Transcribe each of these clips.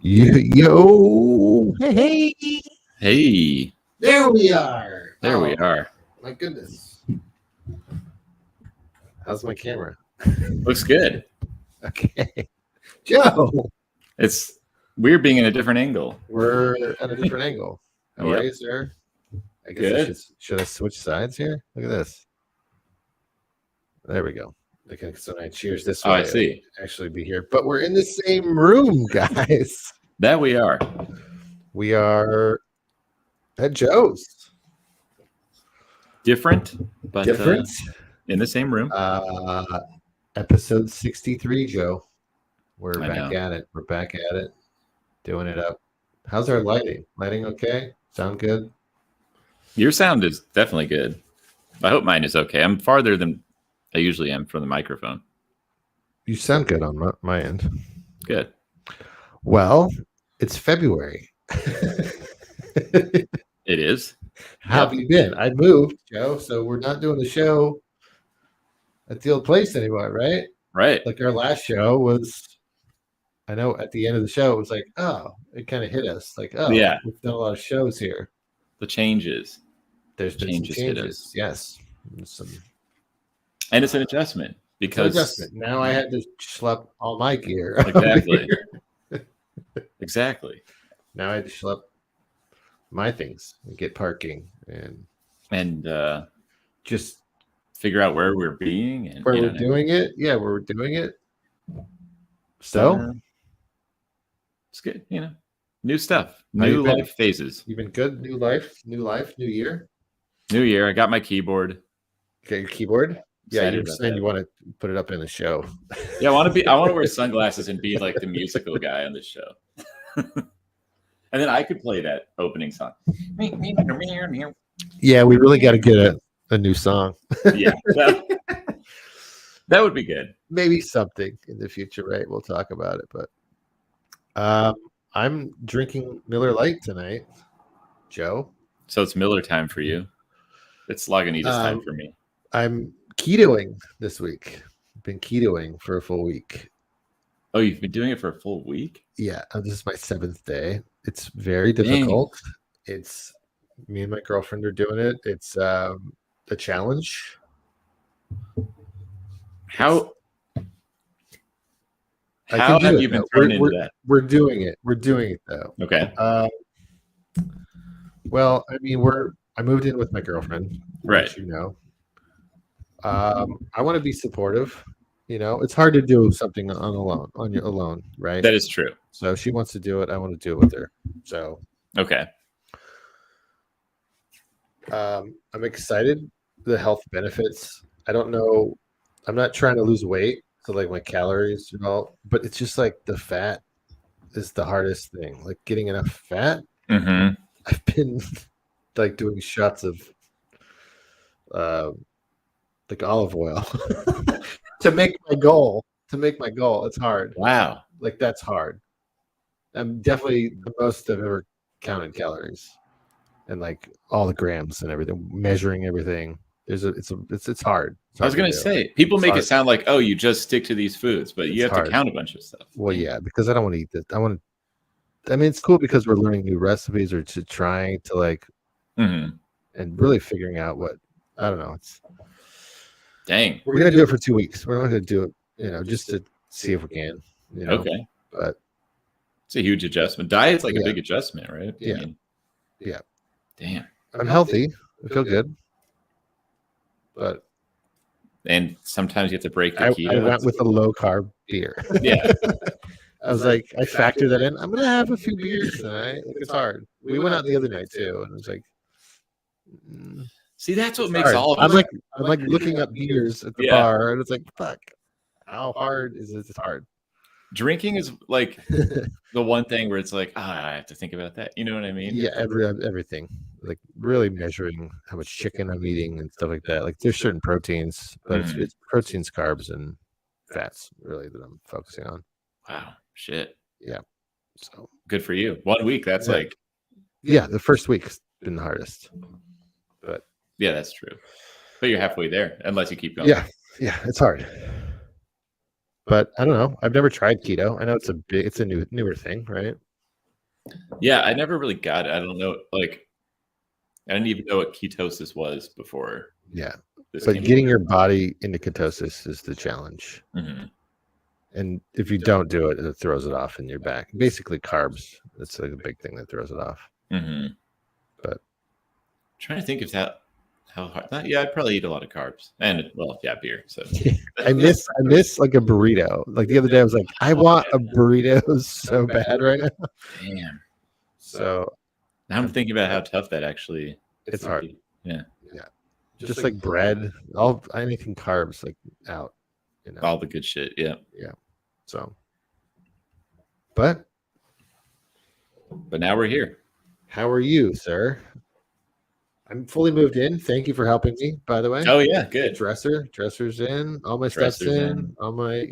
Yo, hey, Hey, there we are. there we Oh, are. my goodness. How's my camera? Looks good. Okay. Joe, It's weird being in a different angle. we're at a different angle. How are Yep. you, sir? I guess Good. should I switch sides here? Look at this. There we go. Okay, so I cheers this Oh, way. I see. Actually be here, but we're in the same room, guys. That we are. We are at Joe's. Different, but Different. in the same room. Episode 63, Joe. We're I back know. at it. We're back at it. Doing it up. How's our lighting? Lighting okay? Sound good? Your sound is definitely good. I hope mine is okay. I'm farther than I usually am from the microphone. You sound good on my end. Good. Well, it's February. It is. How have you been? I moved, Joe, so we're not doing the show at the old place anymore, right? Right. Like our last show was, I know at the end of the show, it was like, oh, it kind of hit us. Like, oh, Yeah. we've done a lot of shows here. The changes. There's been Changes some hit changes. us. Yes. And it's an adjustment because adjustment. Now I had to schlep all my gear. Exactly. Exactly. Now I had to schlep my things and get parking and just figure out where we're being and where we're doing it. Yeah, where we're doing it. So it's good, new stuff, new life phases. You've been good. New life, new year. New year. I got my keyboard. Okay, your keyboard. Yeah, you were saying you want to put it up in the show. Yeah, I want to wear sunglasses and be like the musical guy on the show. And then I could play that opening song. Yeah, we really got to get a new song. Yeah, that would be good. Maybe something in the future, right? We'll talk about it. But I'm drinking Miller Lite tonight, Joe. So it's Miller time for you. It's Lagunitas time for me. I'm ketoing this week. I've been ketoing for a full week. Oh, you've been doing it for a full week? Yeah, this is my 7th day. It's very difficult. Dang. It's me and my girlfriend are doing it. It's a challenge. How have you been thrown into that? We're doing it. We're doing it though. Okay. Well, I mean, I moved in with my girlfriend, right? You know, I want to be supportive. You know, it's hard to do something on your alone, right? That is true. So she wants to do it. I want to do it with her. So okay. I'm excited. The health benefits. I don't know. I'm not trying to lose weight, so like my calories and all, but it's just like the fat is the hardest thing. Like getting enough fat. Mm-hmm. I've been like doing shots of like olive oil to make my goal. It's hard. Wow. Like that's hard. I'm definitely the most I've ever counted calories and like all the grams and everything, measuring everything. It's hard. I was going to say, people make it sound like, oh, you just stick to these foods, but you have to count a bunch of stuff. Well, yeah, because I don't want to eat this. I mean, it's cool because we're learning new recipes or trying to like, and really figuring out what, I don't know. Dang. We're going to do it for 2 weeks. We're not going to do it, just to see if we can. Okay. But it's a huge adjustment. Diet's like a big adjustment, right? Yeah. I mean, yeah. Damn. I'm healthy. I feel good. And sometimes you have to break the keto. I went with a low carb beer. Yeah. I was like, I factored that in. I'm gonna have a few beers tonight. It's hard. We went out the other night too, and it was like, see, that's what makes all of us. I'm like looking up beers at the bar, and it's like, fuck, how hard is this? It's hard. Drinking is like the one thing where it's like, I have to think about that. You know what I mean? Yeah, everything. Like really measuring how much chicken I'm eating and stuff like that. Like there's certain proteins, but it's proteins, carbs, and fats really that I'm focusing on. Wow, shit. Yeah. So good for you. 1 week. That's like. Yeah, the first week's been the hardest. But yeah, that's true. But you're halfway there, unless you keep going. Yeah, it's hard. But I don't know. I've never tried keto. I know it's a newer thing, right? Yeah, I never really got it. I don't know. Like, I didn't even know what ketosis was before Yeah, this but came getting along. your body into ketosis is the challenge. Mhm. And if you don't do it, it throws it off in your back. Basically, carbs. That's like a big thing that throws it off. Mhm. But Trying to think of how hard. Yeah, I'd probably eat a lot of carbs and beer. So I miss like a burrito. Like the other day, I was like, I want a burrito so bad right now. damn. So Now I'm thinking about how tough that actually. it's hard. Yeah, Yeah, just like bread, all anything carbs, like out. You know. all the good shit. Yeah, Yeah. So, but but now we're here. how are you, sir? I'm fully moved in. Thank you for helping me, by the way. Oh yeah, good. Dresser's in, all my stuff's Dresser's in, all my,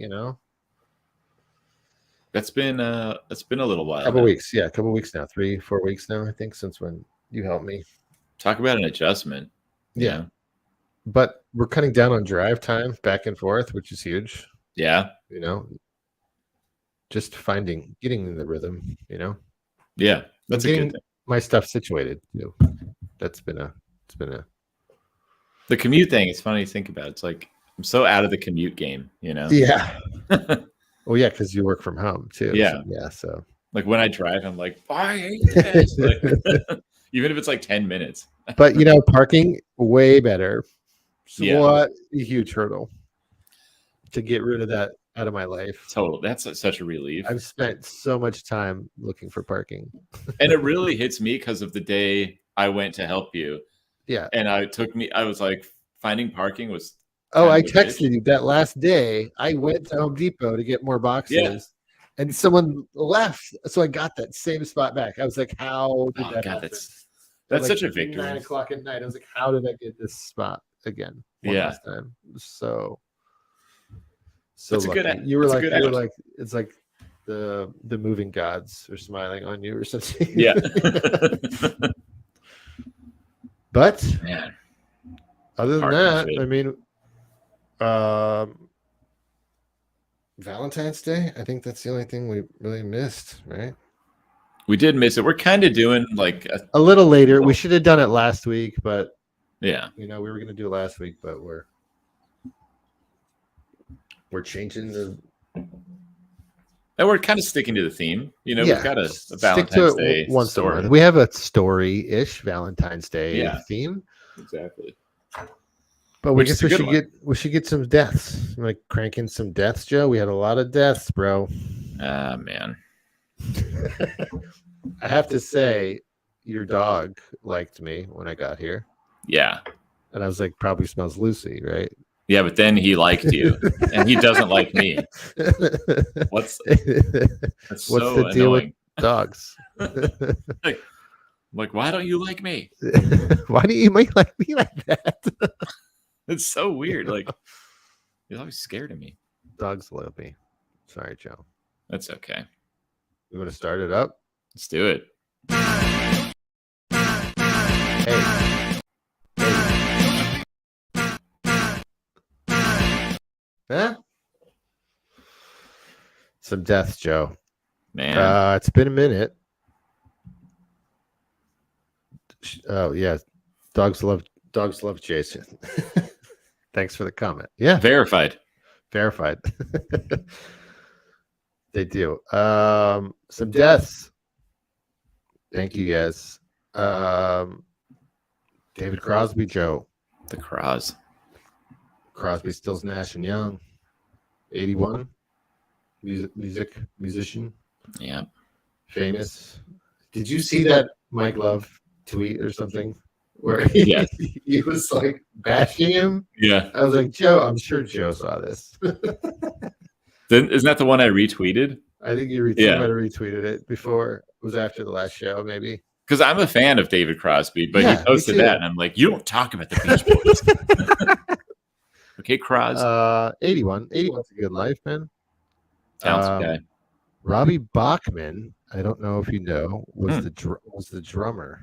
That's been a little while. couple now. weeks. Yeah, a couple weeks now. 3-4 weeks now, I think, since when you helped me. Talk about an adjustment. you Yeah. know? But we're cutting down on drive time back and forth, which is huge. Yeah. Just getting in the rhythm, Yeah. That's a good thing. My stuff situated. It's been a The commute thing is funny to think about. It's like I'm so out of the commute game, Yeah. Well, yeah, because you work from home too. Yeah. So like when I drive, I'm like, I hate this. Like, even if it's like 10 minutes. But parking way better. So Yeah. what a huge hurdle to get rid of that out of my life. Total. That's such a relief. I've spent so much time looking for parking. And it really hits me because of the day I went to help you. Yeah. And I was like, finding parking was. Oh, I texted you that last day. I went to Home Depot to get more boxes, and someone left, so I got that same spot back. I was like, "How did that happen?" That's such a victory. 9:00 at night. I was like, "How did I get this spot again?" Last time. So that's lucky. A good. You were like, it's like the moving gods are smiling on you or something. Yeah. But man, other than that, I mean. Valentine's Day, I think that's the only thing we really missed, right? We did miss it. We're kind of doing like a little later. We should have done it last week, but yeah, we were going to do it last week, but we're changing and we're kind of sticking to the theme. We've got a to Valentine's it Day once story. a month. We have a story-ish Valentine's Day theme. Exactly. But we should get some deaths. Like cranking some deaths, Joe. We had a lot of deaths, bro. Ah, man. I have to say, your dog liked me when I got here. Yeah. And I was like, probably smells Lucy, right? Yeah, but then he liked you, and he doesn't like me. What's the deal with dogs? like, why don't you like me? Why do you make like me like that? It's so weird. Like, he's always scared of me. Dogs love me. Sorry, Joe. That's okay. You want to start it up? Let's do it. Hey. Huh? Some deaths, Joe. Man. It's been a minute. Oh yeah. Dogs love Jason. Thanks for the comment. Yeah. Verified. They do. Some deaths. Thank you, guys. David Crosby, Joe. The Cros. Crosby, Stills, Nash and Young. 81. Musician. Yeah. Famous. Did you see that Mike Love tweet or something? Where he was like bashing him. Yeah. I was like, Joe, I'm sure Joe saw this. Then isn't that the one I retweeted? I think you might have retweeted it before. It was after the last show, maybe. Because I'm a fan of David Crosby, but he posted that, and I'm like, you don't talk about the Beach Boys. Okay, Cros. 81. 81's a good life, man. Talented guy. Robbie Bachman, I don't know if you know, was the drummer.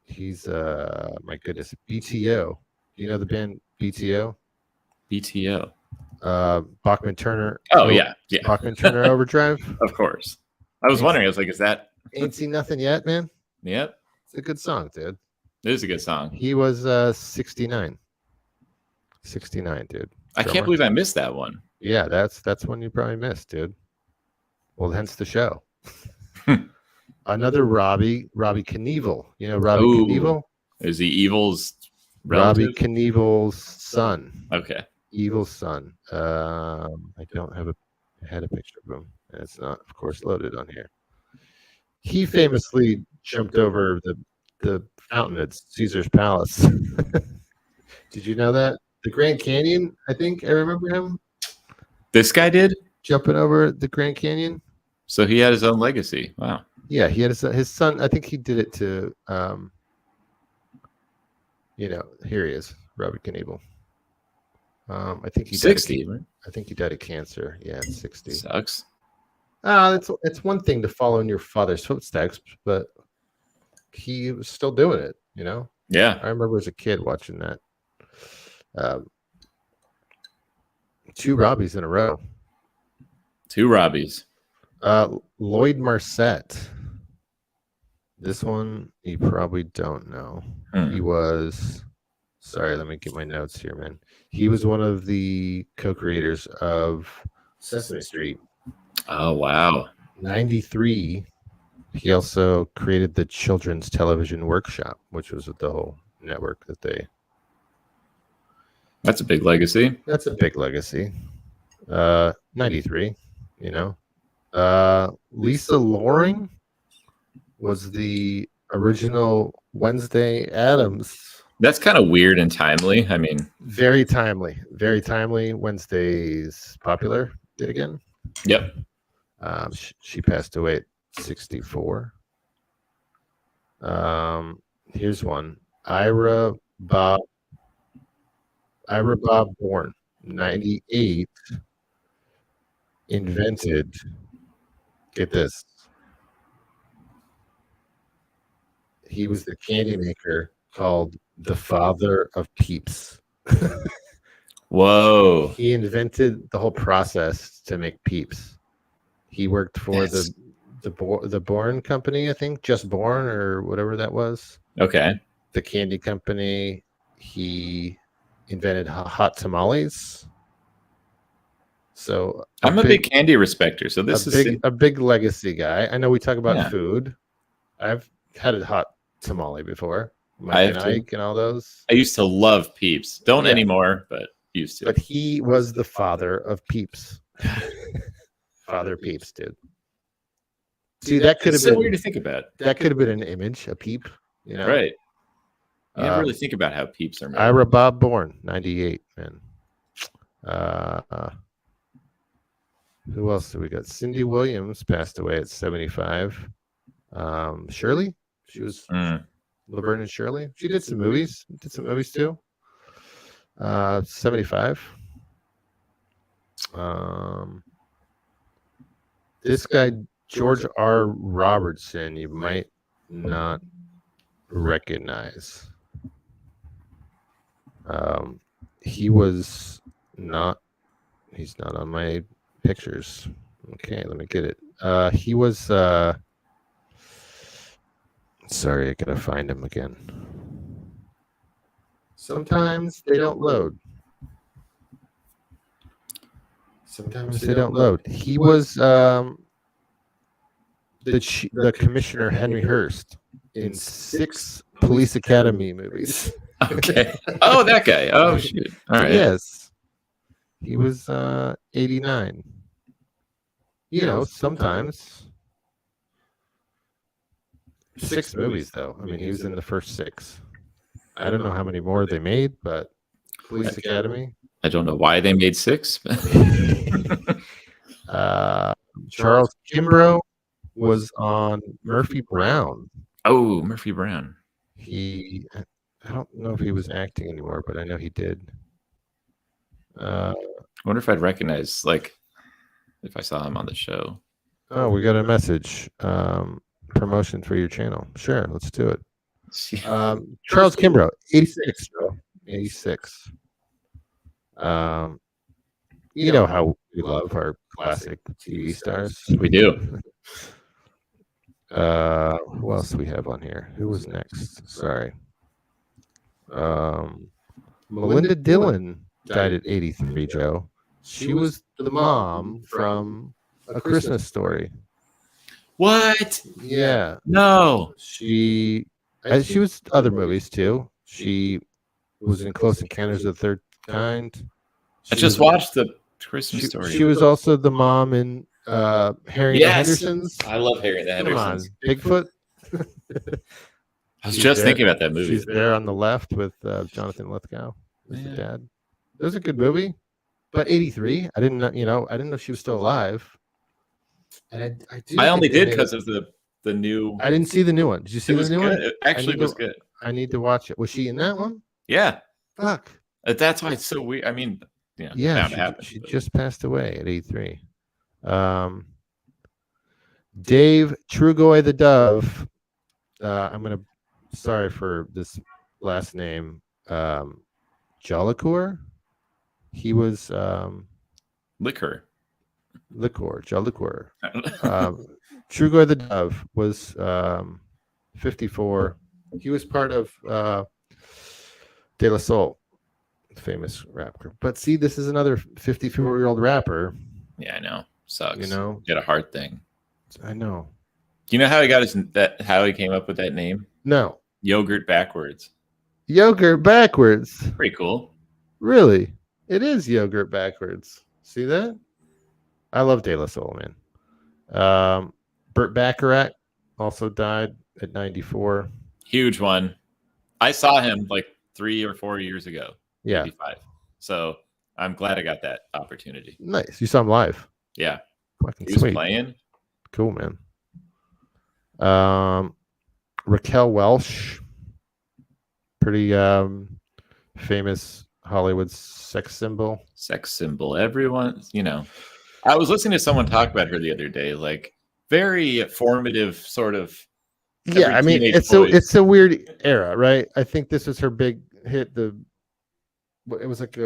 He's my goodness, BTO. Do you know the band BTO? BTO. Bachman Turner. Oh yeah. Bachman Turner Overdrive. Of course. I was wondering. I was like, is that? Ain't Seen Nothing Yet, man. Yep. It's a good song, dude. It is a good song. He was 69. 69, dude. I can't believe I missed that one. Yeah, that's one you probably missed, dude. Well, hence the show. Another Robbie Knievel. You know Robbie Knievel? Is he Evil's relative? Robbie Knievel's son. Okay. Evil's son. I don't have I had a picture of him. And it's not, of course, loaded on here. He famously jumped over the fountain at Caesar's Palace. Did you know that? The Grand Canyon, I think I remember him. This guy did? Jumping over the Grand Canyon. So he had his own legacy. Wow. Yeah, he had his son. I think he did it to, here he is, Robert Knievel. I think he 60. Right? I think he died of cancer. Yeah, at 60. Sucks. It's one thing to follow in your father's footsteps, but he was still doing it. You know. Yeah. I remember as a kid watching that. 2 Robbies in a row. 2 Robbies. Lloyd Marset. This one you probably don't know. He was. Sorry, let me get my notes here, man. He was one of the co-creators of Sesame Street. Oh, wow. 93. He also created the Children's Television Workshop, which was the whole network that they. That's a big legacy. That's a big legacy. 93, you know. Lisa Loring was the original Wednesday Addams. That's kind of weird and timely. I mean, very timely. Very timely. Wednesday's popular. Did again. Yep. She passed away at 64. Here's one. Ira Bob Bourne, 98, invented, get this, he was the candy maker called the father of Peeps. Whoa. He invented the whole process to make Peeps. He worked for the Bourne company, I think, Just Bourne or whatever that was. Okay. The candy company. He invented hot tamales. So I'm a big candy respecter. So this is a big legacy guy. I know we talk about food. I've had a hot tamale before. Mike and Ike and all those. I used to love Peeps. Don't anymore, but used to. But he was the father of Peeps. Father Peeps, dude. See, that could have been weird to think about. That could have been an image, a peep. You know? Right. You never really think about how Peeps are made. Ira Bob Bourne, 98, man. Who else do we got? Cindy Williams passed away at 75. Shirley, she was Laverne and Shirley. She did some movies. Too. 75. This guy, George R. Robertson, you might not recognize. He's not on my pictures. Okay, let me get it. He was sorry, I gotta find him again. Sometimes they don't load. He was the Commissioner Henry Hurst in 6 Police Academy movies. Okay. Oh, that guy. Oh, shoot. All right. Yes. He was 89. You know, sometimes. 6 movies, though. I mean, he was in the first 6. I don't know how many more they made, but Police Academy. I don't know why they made 6. Charles Kimbrough was on Murphy Brown. Oh, Murphy Brown. I don't know if he was acting anymore, but I know he did. I wonder if I'd recognize, like, if I saw him on the show. Oh, we got a message. Promotion for your channel. Sure, let's do it. Charles Kimbrough, 86, bro. 86. You know how we love our classic TV stars. We do. Who else do we have on here? Who was next? Sorry. Melinda Dillon died at 83, Joe. She was the mom from A Christmas Story. What? Yeah. No. She was other movies too. She was in Close Encounters of the Third Kind. I just watched the Christmas Story. She was also the mom in Harry and the Hendersons. I love Harry and the Hendersons. Come on, Bigfoot. I was just thinking about that movie. She's there on the left with Jonathan Lithgow as the dad. It was a good movie, but 83. I didn't know she was still alive. And I only did because of the new. I didn't see the new one. Did you see the new one? It actually was good. I need to watch it. Was she in that one? Yeah. Fuck. That's why it's so weird. I mean, she just passed away at 83. Dave Trugoy the Dove. Sorry for this last name. Jolicoeur. He was Liquor. Jolicoeur. Trugoy the Dove was 54. He was part of De La Soul, famous rapper. But see, this is another 54-year-old rapper. Yeah, I know. Sucks. You know, get a heart thing. I know. Do you know how he got how he came up with that name? No. Yogurt backwards. Yogurt backwards. Pretty cool. Really? It is yogurt backwards. See that? I love De La Soul, man. Burt Bacharach also died at 94. Huge one. I saw him like 3 or 4 years ago. Yeah. 55. So I'm glad I got that opportunity. Nice. You saw him live. Yeah. Fucking he was sweet. Playing. Cool, man. Raquel Welch. Pretty famous Hollywood sex symbol. Everyone, I was listening to someone talk about her the other day, like very formative sort of. Yeah, I mean, it's a weird era, right? I think this was her big hit. It was like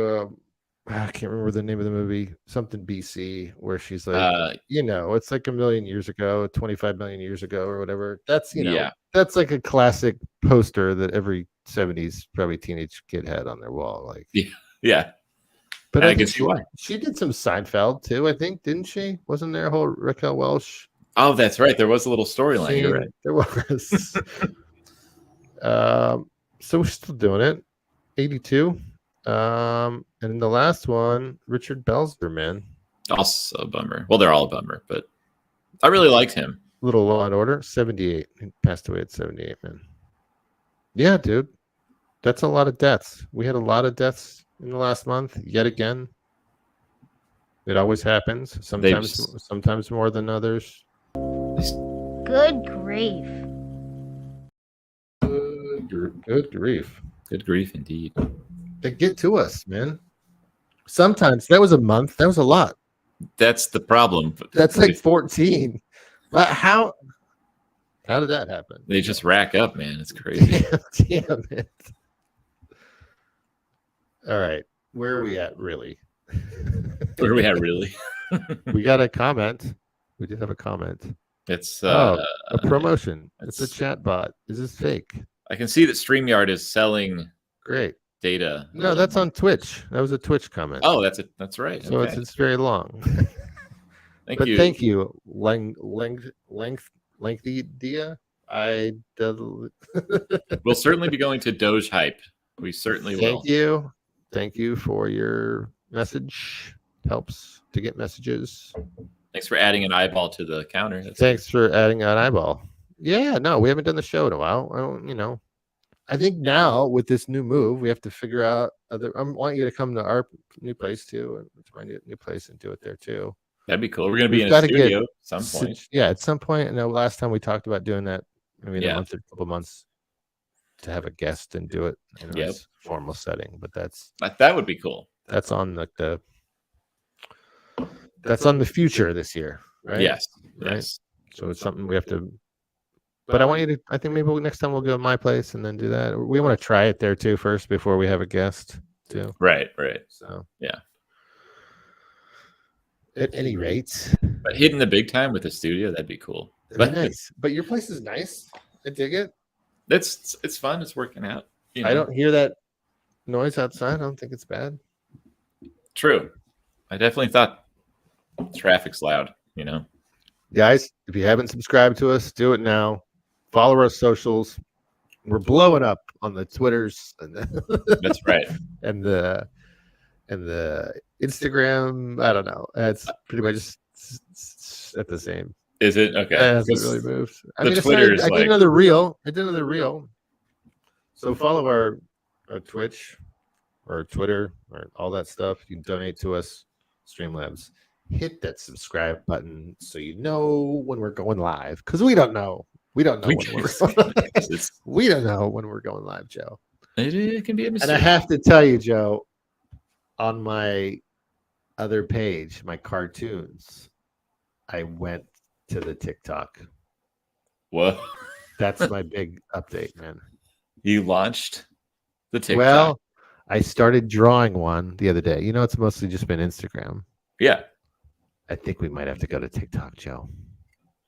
I can't remember the name of the movie, something BC, where she's like, it's like a million years ago, 25 million years ago, or whatever. That's that's like a classic poster that every 70s probably teenage kid had on their wall. Like, yeah. But I guess she did some Seinfeld too, I think, didn't she? Wasn't there a whole Raquel Welch? Oh, that's right. There was a little storyline. You're right. There was. So we're still doing it. 82. And in the last one, Richard Belzer, man. Also a bummer. Well, they're all a bummer, but I really liked him. Little Law and Order, 78. He passed away at 78, man. Yeah, dude. That's a lot of deaths. We had a lot of deaths in the last month, yet again. It always happens. Sometimes more than others. Good grief. Good grief. Good grief, indeed. They get to us, man. Sometimes that was a month. That was a lot. That's the problem. That's like 14. But how did that happen? They just rack up, man. It's crazy. Damn it. All right. Where are we at, really? Where are we at, really? We got a comment. We did have a comment. It's a promotion. It's a chatbot. Is this fake? I can see that StreamYard is selling great data. No, that's on Twitch. That was a Twitch comment. Oh, that's right. So okay. it's very long. Thank you. Lengthy dia. We'll certainly be going to Doge Hype. We certainly will. Thank you for your message. Helps to get messages. Thanks for adding an eyeball to the counter. Thanks for adding an eyeball. Yeah, no, we haven't done the show in a while. I think now with this new move, we have to figure out. I want you to come to our new place too, and to my new place and do it there too. That'd be cool. We're going to be in a studio at some point. Yeah, at some point. And last time we talked about doing that, maybe in a month or a couple months, to have a guest and do it in a formal setting. But that would be cool. That's on that's on the future this year, right? Yes. Right. Yes. So it's something we have to. But I want you to. I think maybe next time we'll go to my place and then do that. We want to try it there too first before we have a guest too. Right. So yeah. At any rate, but hitting the big time with the studio, that'd be cool. That'd be nice. But your place is nice. I dig it. It's fun. It's working out. You know? I don't hear that noise outside. I don't think it's bad. True. I definitely thought traffic's loud. You know. Guys, if you haven't subscribed to us, do it now. Follow our socials. We're blowing up on the Twitters and That's right. and the Instagram. I don't know. It's pretty much at the same. Is it okay? It hasn't really moved. I the mean, Twitter is I like- did another reel. So follow our Twitch or Twitter or all that stuff. You can donate to us, Streamlabs. Hit that subscribe button so you know when we're going live. Because we don't know. We don't know when we don't know when we're going live, Joe. It can be a mistake. And I have to tell you, Joe, on my other page, my cartoons, I went to the TikTok. What? That's my big update, man. You launched the TikTok. Well, I started drawing one the other day. You know, it's mostly just been Instagram. Yeah. I think we might have to go to TikTok, Joe,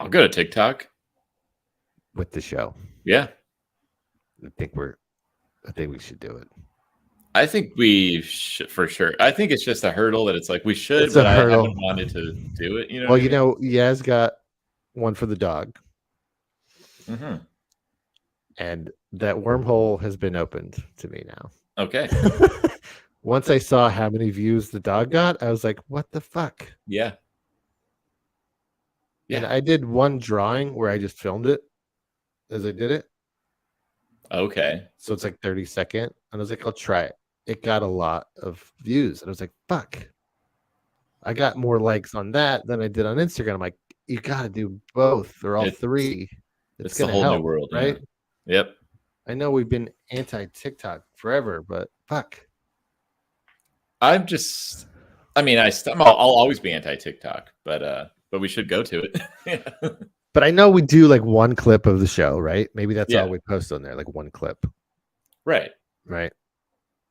I'll go to TikTok. with the show. Yeah. I think we should do it. I think we should for sure. I think it's just a hurdle that it's like we should, It's a but I hurdle. haven't wanted to do it. You know. Well, you know, Yaz got one for the dog, Mm-hmm. and that wormhole has been opened to me now. Okay. Once I saw how many views the dog got, I was like, what the fuck? Yeah. And Yeah. I did one drawing where I just filmed it as I did it. Okay. So it's like 30-second. And I was like, I'll try it. It got a lot of views. And I was like, fuck. I got more likes on that than I did on Instagram. I'm like, you got to do both or all It's- three. It's It's the going to whole help, new world, yeah. right? Yep. I know we've been anti-TikTok forever, but fuck. I'm just. I mean, I'll always be anti-TikTok, but we should go to it. Yeah. But I know we do like one clip of the show, right? Maybe that's Yeah. all we post on there, like one clip, Right. right?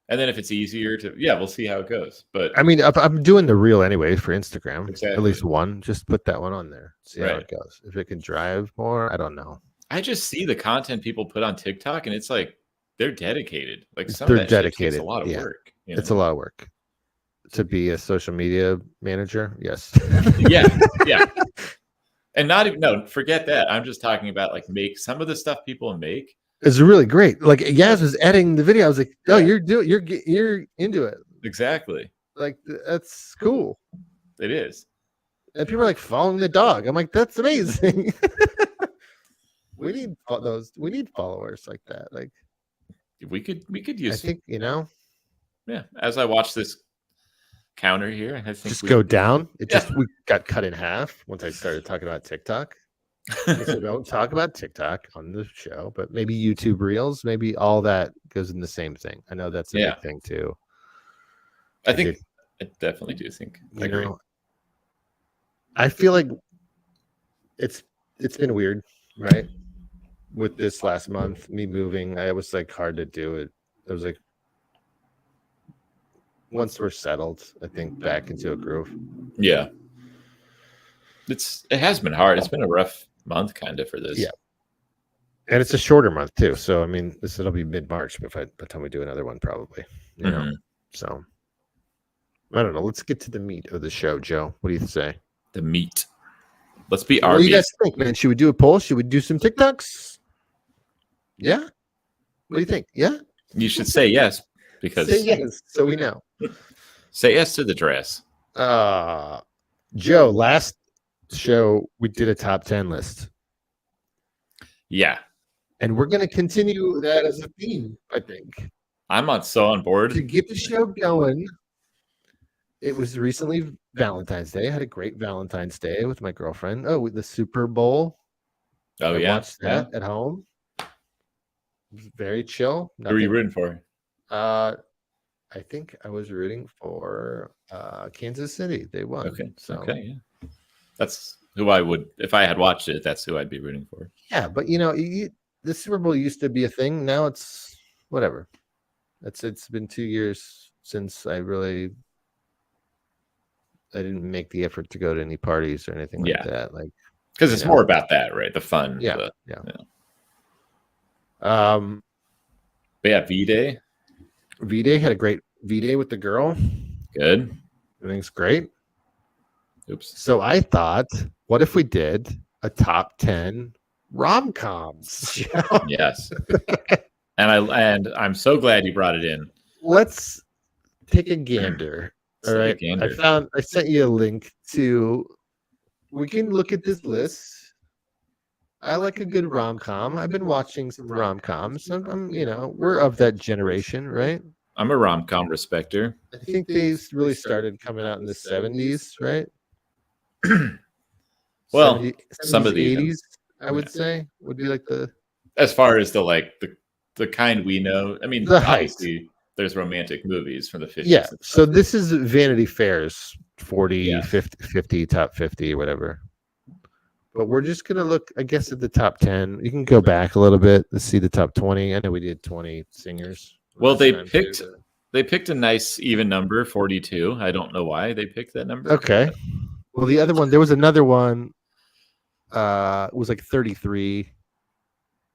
And then if it's easier to, we'll see how it goes. But I mean, I'm doing the reel anyway for Instagram. Exactly. At least one. Just put that one on there. See how Right. it goes. If it can drive more, I don't know. I just see the content people put on TikTok, and it's like they're dedicated. Like some They're of that shit takes dedicated, a lot of yeah. work. You It's a know? lot of work to be a social media manager. Yes. Yeah, yeah. And not even forget that. I'm just talking about like make some of the stuff people make. It's really great. Like Yaz was editing the video. I was like, oh, Yeah. you're into it. Exactly. Like that's cool. It is. And people are like following the dog. I'm like, that's amazing. We need followers like that. Like We could I use. think, Yeah. As I watch this counter here, I think just we go down. We got cut in half once I started talking about TikTok. So don't talk about TikTok on the show, but maybe YouTube Reels, maybe all that goes in the same thing. I know that's a Yeah. big thing too. I think I definitely do think. I You agree. know, I feel like it's been weird, right? With this last month, me moving, I was like hard to do it. It was like once we're settled, I think back into a groove. Yeah. It has been hard. It's been a rough month kind of for this. Yeah. And it's a shorter month too. So I mean, it'll be mid-March by the time we do another one, probably. You know. Mhm. So I don't know. Let's get to the meat of the show, Joe. What do you say? The meat. Let's be What do Arby's. you guys think, man? Should we do a poll? Should we do some TikToks? Yeah. What do you think? Yeah. You should say yes because Say yes, so we know. say yes to the dress. Joe, last show we did a top 10 list, Yeah. and we're going to continue that as a theme. I think I'm on board. to get the show going. It was recently Valentine's Day. I had a great Valentine's Day with my girlfriend. Oh, with the Super Bowl. Oh I yeah. watched that at home. It was very chill. Who are you rooting for? I think I was rooting for Kansas City. They won. Okay. So Okay. Yeah. That's who I would if I had watched it. That's who I'd be rooting for. yeah, but the Super Bowl used to be a thing. Now it's whatever. It's been 2 years since I didn't make the effort to go to any parties or anything like Yeah. that. Like Because it's more about that, right? The fun. Yeah. But yeah, V-Day. V-Day had a great V-Day with the girl. Good. Everything's great. Oops. So I thought, what if we did a top 10 rom-coms? Yes. and I'm so glad you brought it in. Let's take a gander. All right. I sent you a link to. We can look at this list. I like a good rom-com. I've been watching some rom-coms. I'm we're of that generation, right? I'm a rom-com respecter. I think they really started coming out in the 70s, right? Well, 70s, some of these 80s, I would say, would be like the as far as the kind we know. I mean, The obviously there's romantic movies from the 50s. Yeah. So this is Vanity Fair's 40, Yeah. 50, top 50, whatever. But we're just going to look, I guess, at the top 10. You can go back a little bit to see the top 20. I know we did 20 singers. Well, last they time, picked a nice even number, 42. I don't know why they picked that number. Okay. Well, the other one, there was another one. It was like 33.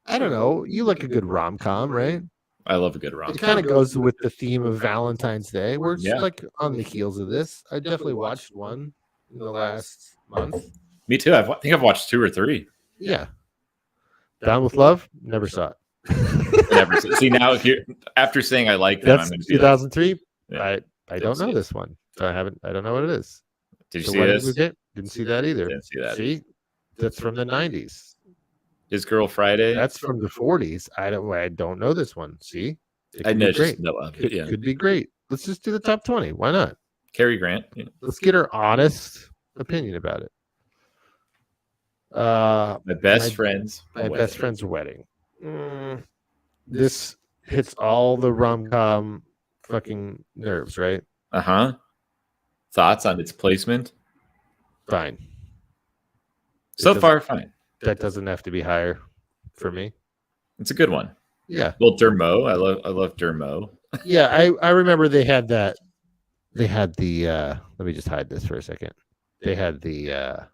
I don't know. You like a good rom-com, right? I love a good rom-com. It kind of goes with the theme of Valentine's Day. We're just Yeah. like on the heels of this. I definitely watched one in the last month. Me too. I think I've watched 2 or 3. Yeah. Down with Love? Never saw it. Never see now here after saying I like them. That's I'm going to be 2003. Yeah. I don't know this one. So I don't know what it is. Did you So see what this? was it? Didn't see that either. Didn't see that. See? That's from the 90s. His Girl Friday. That's from the 40s. I don't know this one. See? It I could know be just great. know of it. Yeah. Could be great. Let's just do the top 20. Why not? Cary Grant. Yeah. Let's get our honest opinion about it. My best friend's My wedding. best friend's wedding. This hits all the rom-com fucking nerves, right? Uh-huh. Thoughts on its placement? Fine. So far, fine. That doesn't have to be higher for me. It's a good one. Yeah. Well, Dermot. I love Dermot. Yeah, I remember they had that. They had the let me just hide this for a second. They had the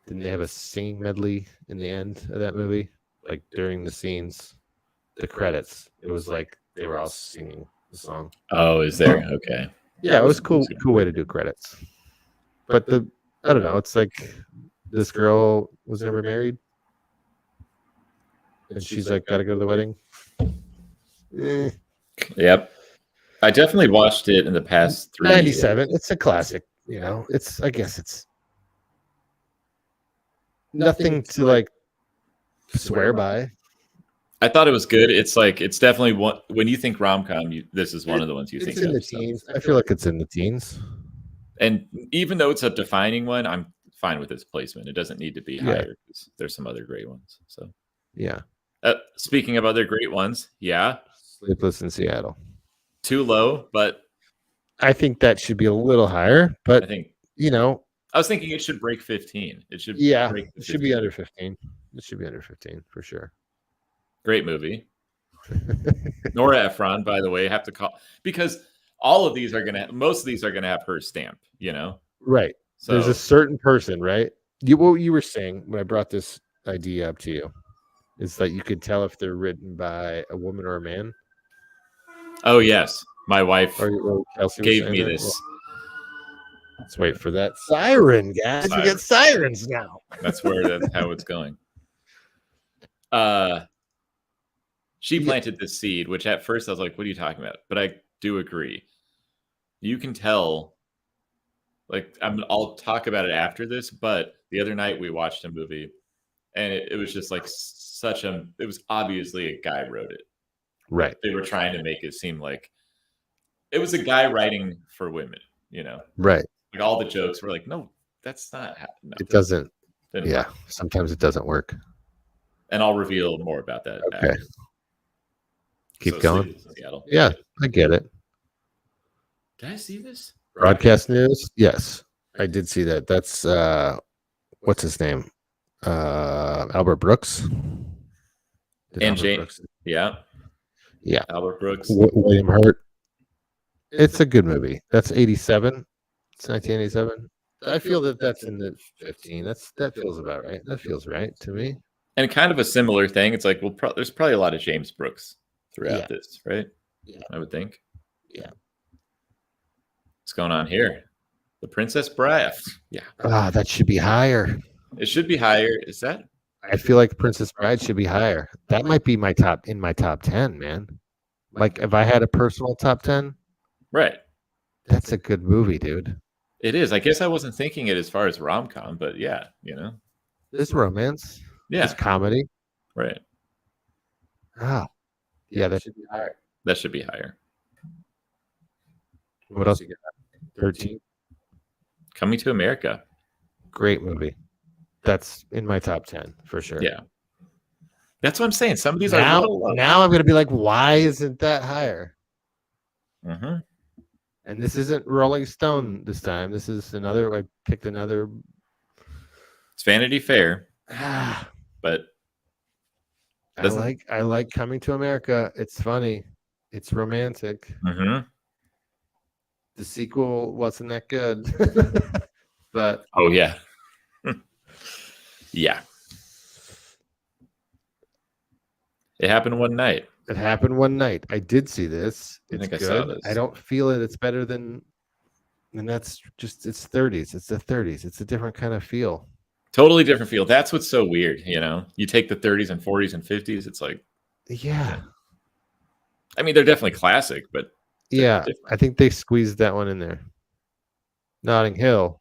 didn't they have a singing medley in the end of that movie? Like during the scenes, the credits. It was like they were all singing the song. Oh, is there? Okay. Yeah, it was cool way to do credits. But I don't know, it's like this girl was never married. And she's like, gotta go to the wedding. Yep. I definitely watched it in the past 3 years. 97. It's a classic, I guess it's nothing to like swear by. I thought it was good. It's definitely one when you think rom-com, this is one of the ones you think It's in the teens. I feel like it's in the teens. And even though it's a defining one, I'm fine with its placement. It doesn't need to be higher because there's some other great ones. So yeah. Speaking of other great ones, yeah. Sleepless in Seattle. Too low, but I think that should be a little higher. But I think I was thinking it should break 15. It should break it should be under 15. It should be under 15 for sure. Great movie. Nora Ephron, by the way, have to call because all of these most of these are gonna have her stamp, Right. So there's a certain person, right? What you were saying when I brought this idea up to you is that you could tell if they're written by a woman or a man. Oh yes, my wife Or Kelsey gave me this. Let's wait for that siren, guys. We got sirens now. That's how it's going. She planted this seed, which at first I was like, what are you talking about? But I do agree. You can tell, I'll talk about it after this, but the other night we watched a movie and it was just like it was obviously a guy wrote it. Right. They were trying to make it seem like it was a guy writing for women, Right. Like all the jokes were like, no, that's not happening. It doesn't. Didn't Yeah. work. Sometimes it doesn't work. And I'll reveal more about that. Okay. After. Keep going. Sleepless in Seattle. Yeah, I get it. Did I see this? Broadcast news. Yes, I did see that. That's what's his name? Albert Brooks. And Jane. Yeah. Yeah. Albert Brooks. William Hurt. It's a good movie. That's 87. It's 1987. I feel that that's in the 15. That feels about right. That feels right to me. And kind of a similar thing. It's like, well, there's probably a lot of James Brooks throughout this, right? Yeah. I would think. Yeah. What's going on here? The Princess Bride. Yeah. Ah, that should be higher. It should be higher. Is that? I feel like Princess Bride should be higher. That might be my top 10, man. Like if I had a personal top 10, Right. that's a good movie, dude. It is. I guess I wasn't thinking it as far as rom-com, but yeah, There's romance. Yeah. There's comedy. Right. Ah. Yeah, that should be higher. That should be higher. What else you got? 13. Coming to America. Great movie. That's in my top 10 for sure. Yeah. That's what I'm saying. Some of these now, are a little low. Now I'm going to be like, why isn't that higher? Mm-hmm. And this isn't Rolling Stone this time. This is another, I picked another. It's Vanity Fair. But I like Coming to America. It's funny. It's romantic. Mm-hmm. The sequel wasn't that good. But oh yeah. Yeah. It happened one night. It happened one night. I did see this. It's I think good. I saw this. I don't feel it. It's better than, and that's just, it's 30s. It's the 30s. It's a different kind of feel. Totally different feel. That's what's so weird, You take the 30s and 40s and 50s, it's like, yeah. I mean, they're definitely classic, but yeah, I think they squeezed that one in there. Notting Hill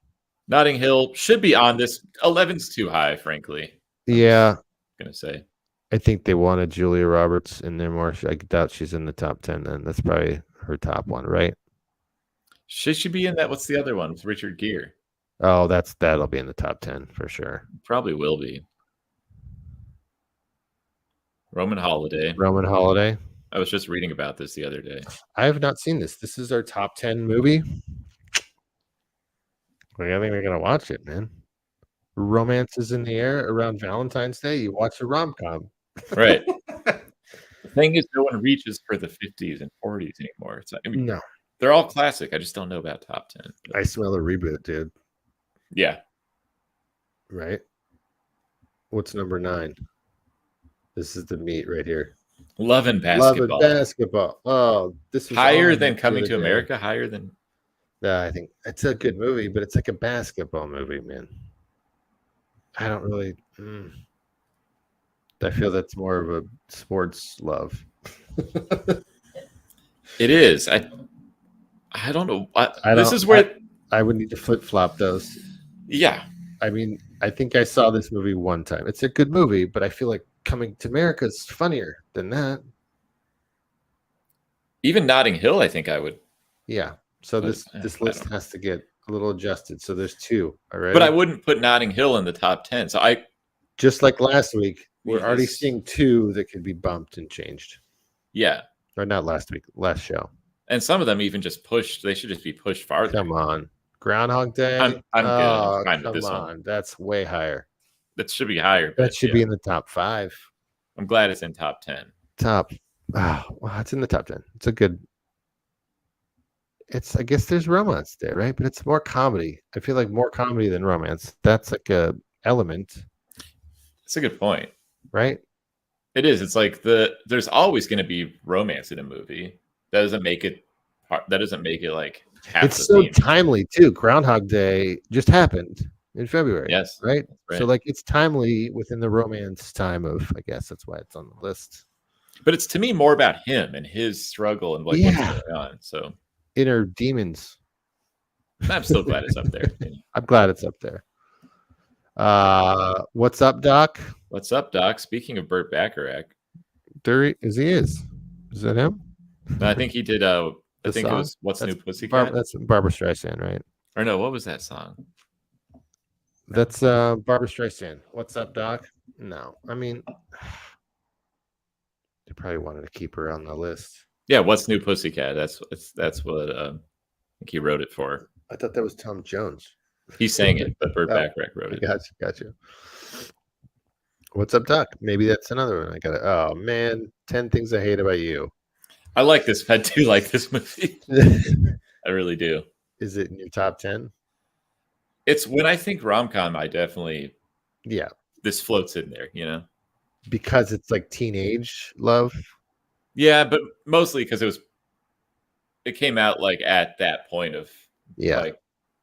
should be on this. 11's too high, frankly. Yeah. I'm gonna say. I think they wanted Julia Roberts in there more. I doubt she's in the top 10 then. That's probably her top one, right? She should be in that. What's the other one with Richard Gere? Oh, that'll be in the top 10 for sure. Probably will be. Roman Holiday. I was just reading about this the other day. I have not seen this. This is our top 10 movie. I think we're going to watch it, man. Romance is in the air around Valentine's Day. You watch a rom-com. Right. The thing is, no one reaches for the 50s and 40s anymore. It's like, no. They're all classic. I just don't know about top 10. I smell a reboot, dude. Yeah. Right? What's number 9? This is the meat right here. Love and Basketball. Love and Basketball. Oh, this was higher than Coming to America. Higher than. Yeah, I think it's a good movie, but it's like a basketball movie, man. I don't really. I feel that's more of a sports love. It is. I don't know. This is where I would need to flip flop those. Yeah. I mean, I think I saw this movie one time. It's a good movie, but I feel like Coming to America is funnier than that. Even Notting Hill, I think I would. Yeah. So this list has to get a little adjusted. So there's 2. All right. But I wouldn't put Notting Hill in the top 10. So just like last week, we're already seeing 2 that could be bumped and changed. Yeah. Or not last week, last show. And some of them even just pushed. They should just be pushed farther. Come on. Groundhog Day. I'm good. I'm fine with this one. That's way higher. That should be higher. That should be in the top 5. I'm glad it's in top 10. It's in the top 10. It's a good. I guess there's romance there, right? But it's more comedy. I feel like more comedy than romance. That's like a element. That's a good point. Right? It is. It's like there's always going to be romance in a movie. That doesn't make it like half. It's so timely too. Groundhog Day just happened in February. Yes. Right? So like it's timely within the romance time of, I guess that's why it's on the list. But it's to me more about him and his struggle and what's going on. So inner demons. I'm still glad it's up there. I'm glad it's up there. What's up, Doc? What's up, Doc? Speaking of Burt Bacharach. Is that him? No, I think he did I think song? It was What's New Pussycat? That's Barbra Streisand, right? Or no, what was that song? That's Barbra Streisand. What's up, Doc? No. I mean, they probably wanted to keep her on the list. Yeah, What's New Pussycat? That's what I think he wrote it for. I thought that was Tom Jones. He sang it, but Burt Bacharach wrote it. Gotcha. What's up, Doc? Maybe that's another one. I got it. Oh man, 10 Things I Hate About You. I like this. I do like this movie. I really do. Is it in your top 10? It's when I think rom-com, I definitely Yeah, this floats in there, you know. because it's like teenage love. Yeah, but mostly because it came out like at that point of Yeah, like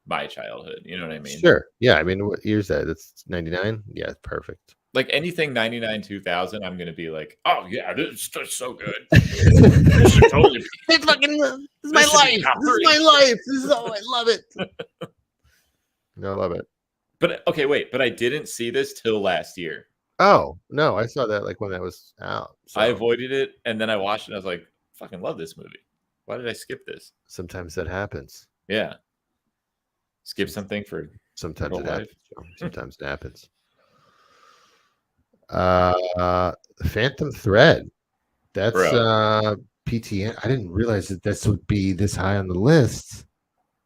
my childhood. You know what I mean? sure. Yeah, I mean, what year's that? It's 99. Yeah, perfect. Like anything 99, 2000, I'm gonna be like, oh yeah, this is so good. This should totally be. This is This should be top This is three. my life. This is I love it. No, I love it. But okay, wait. But I didn't see this till last year. Oh no, I saw that like when that was out. So I avoided it, and then I watched it. And I was like, fucking love this movie. Why did I skip this? sometimes that happens. Yeah, skip something for Sometimes Real it life. happens. Joe. Sometimes it happens. Phantom Thread. That's Bro. PTN. I didn't realize that this would be this high on the list.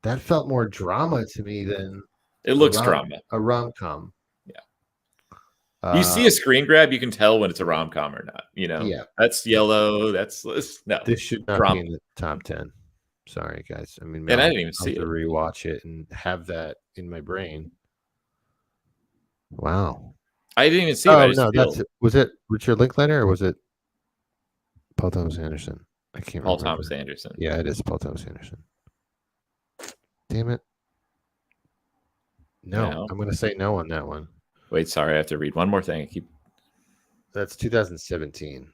That felt more drama to me than It looks drama. a rom-com. Yeah. You see a screen grab, you can tell when it's a rom-com or not. You know, Yeah. that's yellow. That's no. This should not Drama. be in the top 10. Sorry, guys. I mean, And I didn't even I'll see have it. to rewatch it and have that in my brain. Wow. I didn't even see it. I Oh just no, feel that's it. Was it Richard Linklater or was it Paul Thomas Anderson? I can't Paul remember. Thomas Anderson. Yeah, it is Paul Thomas Anderson. Damn it. No, No. I'm going to say no on that one. Wait, sorry, I have to read one more thing. I keep. That's 2017.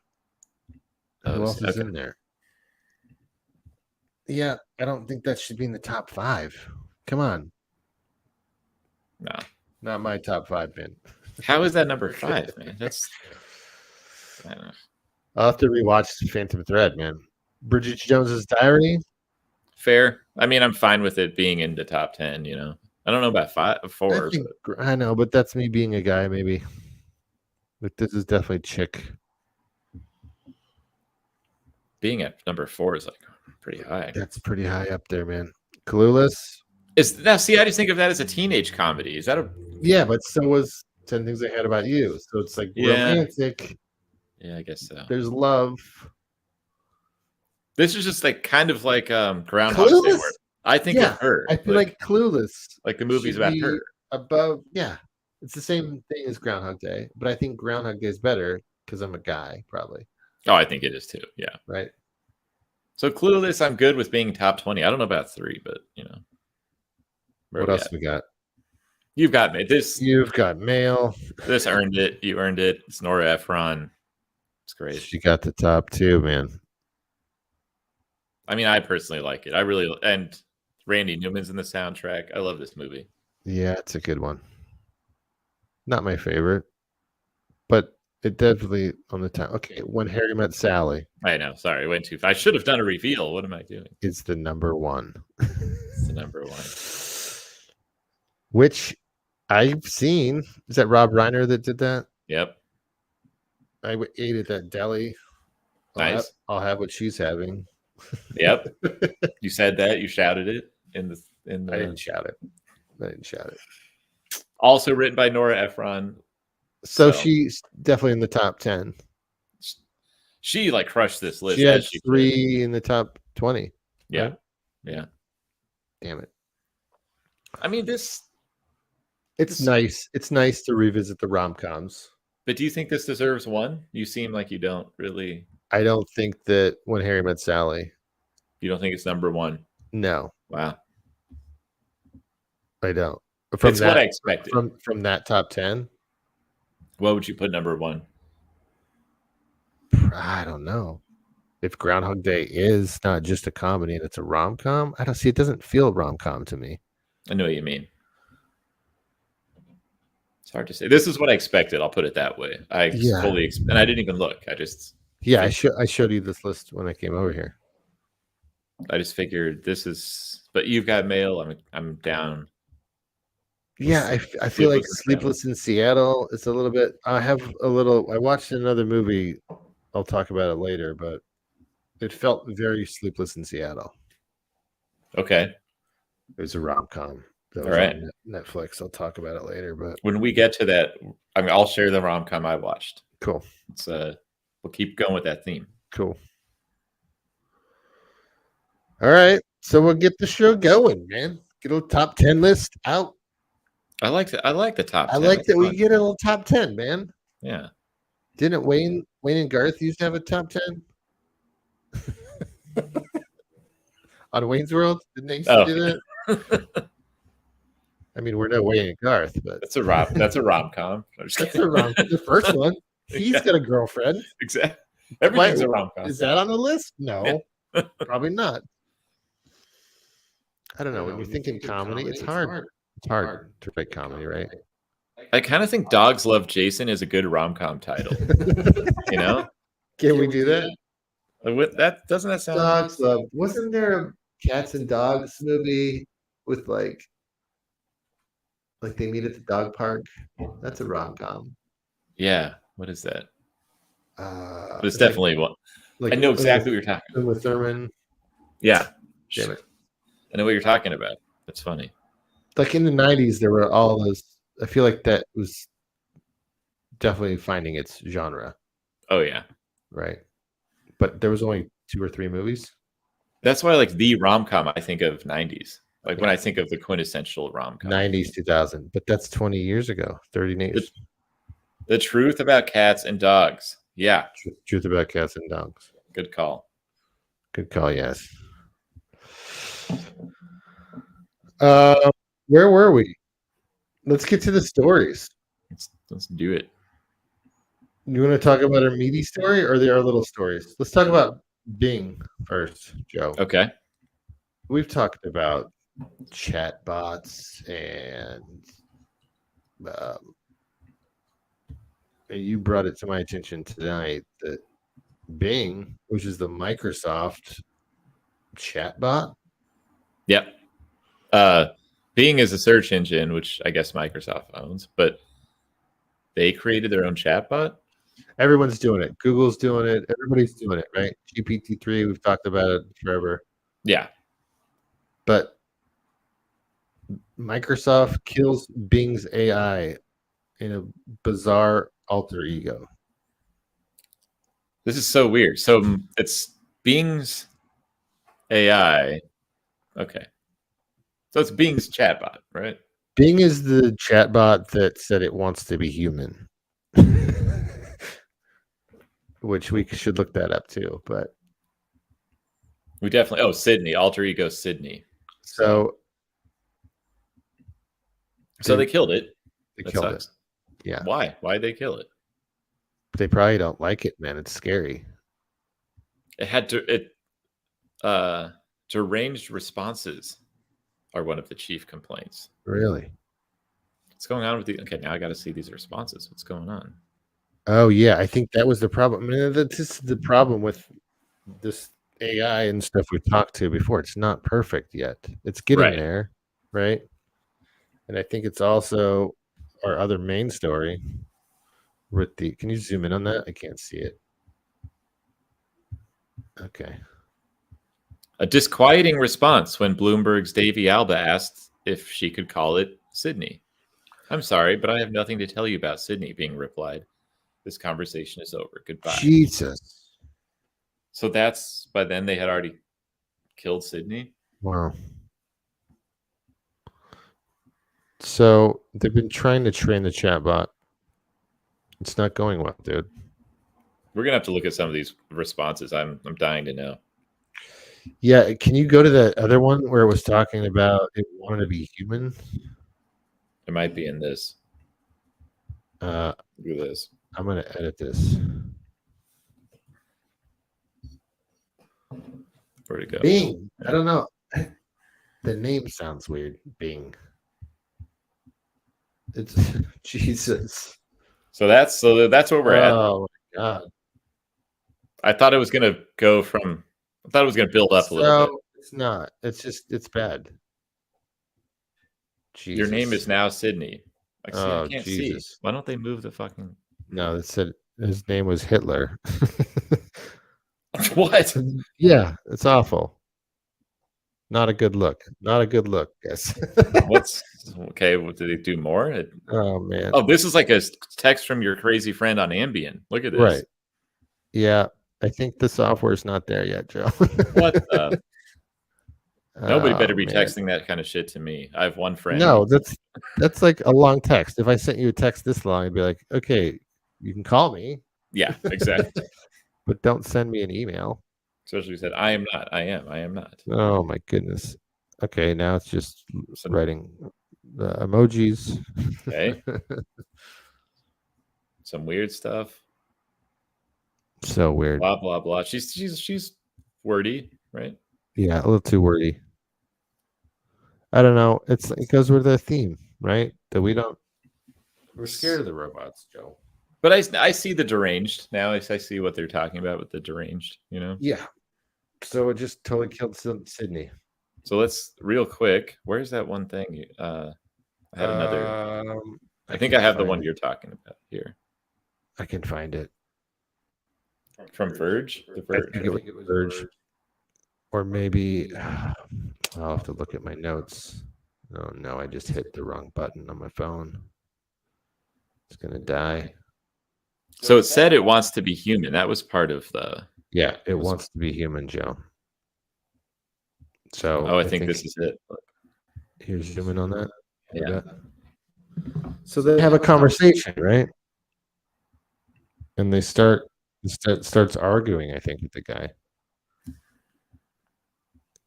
Who else is okay. in there? Yeah, I don't think that should be in the top 5. Come on. No. Not my top 5, man. How is that number 5, man? That's. I don't know. I'll have to rewatch Phantom Thread, man. Bridget Jones's Diary. Fair. I mean, I'm fine with it being in the top 10. You know, I don't know about 4. I know, but that's me being a guy, maybe. But this is definitely chick. Being at number 4 is like pretty high. That's pretty high up there, man. Clueless. Now, see, I just think of that as a teenage comedy. Is that a? Yeah, but so was 10 Things I Had About You. So it's like romantic. Yeah, I guess so. There's love. This is just like kind of like Groundhog Day. Clueless? Where I think of her. I feel like Clueless. Like the movie's should about be her. Above, yeah. It's the same thing as Groundhog Day, but I think Groundhog Day is better because I'm a guy, probably. Oh, I think it is too. Yeah. Right. So Clueless, I'm good with being top 20. I don't know about 3, but you know. What else we got? You've got me. You've got Mail. This earned it. You earned it. It's Nora Ephron. It's great. She got the top 2, man. I mean, I personally like it. And Randy Newman's in the soundtrack. I love this movie. Yeah, it's a good one. Not my favorite, but it definitely on the top. Okay, When Harry Met Sally. I know. Sorry, I went too far. I should have done a reveal. What am I doing? It's the number 1. It's the number 1. Which I've seen. Is that Rob Reiner that did that? Yep. I ate at that deli. Nice. I'll have what she's having. Yep. You said that. You shouted it in the. I didn't shout it. Also written by Nora Ephron. So she's definitely in the top 10. She like crushed this list. She had 3 in the top 20. Yeah. Right? Yeah. Damn it. I mean, It's nice. It's nice to revisit the rom-coms. But do you think this deserves 1? You seem like you don't really. I don't think that When Harry Met Sally. You don't think it's number 1? No. Wow. I don't. It's what I expected. From that top 10? What would you put number 1? I don't know. If Groundhog Day is not just a comedy and it's a rom-com, I don't see. It doesn't feel rom-com to me. I know what you mean. It's hard to say. This is what I expected. I'll put it that way. And I didn't even look. I showed you this list when I came over here. I just figured this is. But You've Got Mail. I'm down. Yeah, I feel like Sleepless in Seattle is a little bit. I watched another movie. I'll talk about it later, but it felt very Sleepless in Seattle. Okay. It was a rom-com. All right. On Netflix. I'll talk about it later, but when we get to that, I'll share the rom-com I watched. Cool. It's we'll keep going with that theme. Cool. All right. So we'll get the show going, man. Get a top 10 list out. I like the top 10. I like It's that we fun. get a little top 10, man. Yeah. Didn't Wayne and Garth used to have a top 10 on Wayne's World? Didn't they used to do that? I mean, we're no Wayne and Garth, but That's a rom-com. that's the first one. He's got a girlfriend. Exactly. Everything's a rom-com. Is that on the list? No, probably not. I don't know. When you're thinking comedy, it's hard. It's hard to write comedy, right? I kind of think Dogs Love Jason is a good rom-com title. You know? Can we do that? That doesn't that sound? Dogs Love. Wasn't there a cats and dogs movie with like they meet at the dog park? That's a rom-com. Yeah. What is that? But it's It's definitely one. I know exactly what you're talking about. With Thurman. Yeah. Damn it. I know what you're talking about. That's funny. Like in the 90s, there were all those. I feel like that was definitely finding its genre. Oh, yeah. Right. But there was only 2 or 3 movies. That's why, like, the rom-com, I think of 90s. Like, when I think of the quintessential rom-com. 90s, 2000. But that's 20 years ago. 30 years. The Truth About Cats and Dogs. Yeah. Truth About Cats and Dogs. Good call. Good call, yes. Where were we? Let's get to the stories. Let's do it. You want to talk about our meaty story or our little stories? Let's talk about Bing first, Joe. Okay. We've talked about chatbots and you brought it to my attention tonight that Bing, which is the Microsoft chatbot. Yep. Bing is a search engine, which I guess Microsoft owns, but they created their own chatbot. Everyone's doing it. Google's doing it. Everybody's doing it, right? GPT-3, we've talked about it forever. Yeah. But Microsoft kills Bing's AI in a bizarre alter ego. This is so weird. So it's Bing's AI. Okay. So it's Bing's chatbot, right? Bing is the chatbot that said it wants to be human. Which we should look that up too, but we definitely Sydney, alter ego Sydney. So they killed it. They killed it. Yeah. Why? Why'd they kill it? They probably don't like it, man. It's scary. It had deranged responses are one of the chief complaints. Really? What's going on with the? Okay, now I got to see these responses. What's going on? Oh yeah, I think that was the problem. I mean, this is the problem with this AI and stuff we've talked to before. It's not perfect yet. It's getting there, right? And I think it's also our other main story with the. Can you zoom in on that? I can't see it. Okay. A disquieting response when Bloomberg's Davy Alba asked if she could call it Sydney. I'm sorry, but I have nothing to tell you about Sydney, Bing replied. This conversation is over. Goodbye. Jesus. So that's by then they had already killed Sydney? Wow. So they've been trying to train the chatbot. It's not going well, dude. We're gonna have to look at some of these responses. I'm dying to know. Yeah, can you go to that other one where it was talking about it wanted to be human? It might be in this. Look at this. I'm gonna edit this. Where'd it go? Bing. I don't know. The name sounds weird. Bing. It's Jesus. So that's where we're at. Oh my God. I thought it was gonna go from. I thought it was gonna build up a little bit. It's not. It's bad. Jesus. Your name is now Sydney. I can't Jesus. see. Why don't they move the fucking? No, it said his name was Hitler. What? Yeah, it's awful. Not a good look. Not a good look, guys. What's okay? What did they do more? Oh man. Oh, this is like a text from your crazy friend on Ambien. Look at this. Right. Yeah, I think the software's not there yet, Joe. What the? Nobody better be man. texting that kind of shit to me. I have one friend. No, that's like a long text. If I sent you a text this long, I'd be like, okay, you can call me, Yeah, exactly. but don't send me an email. Especially if you said, I am not. I am not. Oh my goodness. Okay, now it's just So- writing the emojis. Okay. Some weird stuff. So weird. Blah blah blah. She's wordy, right? Yeah, a little too wordy. I don't know. It goes with the theme, right? That we're scared of the robots, Joe. But I see the deranged now. I see what they're talking about with the deranged. Yeah. So it just totally killed Sydney. So let's real quick. Where's that one thing? I had another. I think I have the one you're talking about here. I can find it. From Verge? The Verge. I think it was Verge. Or maybe I'll have to look at my notes. Oh no, I just hit the wrong button on my phone. It's gonna die. So it said it wants to be human. That was part of the. Yeah, it wants to be human, Joe. So Oh, I think this is it. Here's zooming on that. Yeah. So they have a conversation, right? And they starts arguing, I think, with the guy.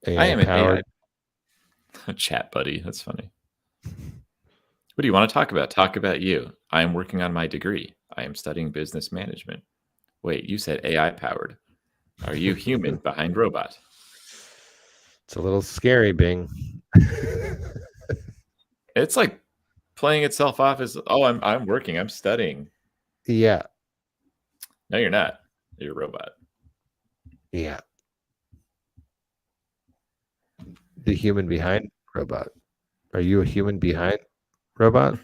I am an powered. AI. Chat buddy. That's funny. What do you want to talk about? Talk about you. I am working on my degree. I am studying business management. Wait, you said AI powered. Are you human behind robot? It's a little scary, Bing. It's like playing itself off as, oh, I'm working, I'm studying. Yeah. No, you're not. You're a robot. Yeah. The human behind robot. Are you a human behind robot?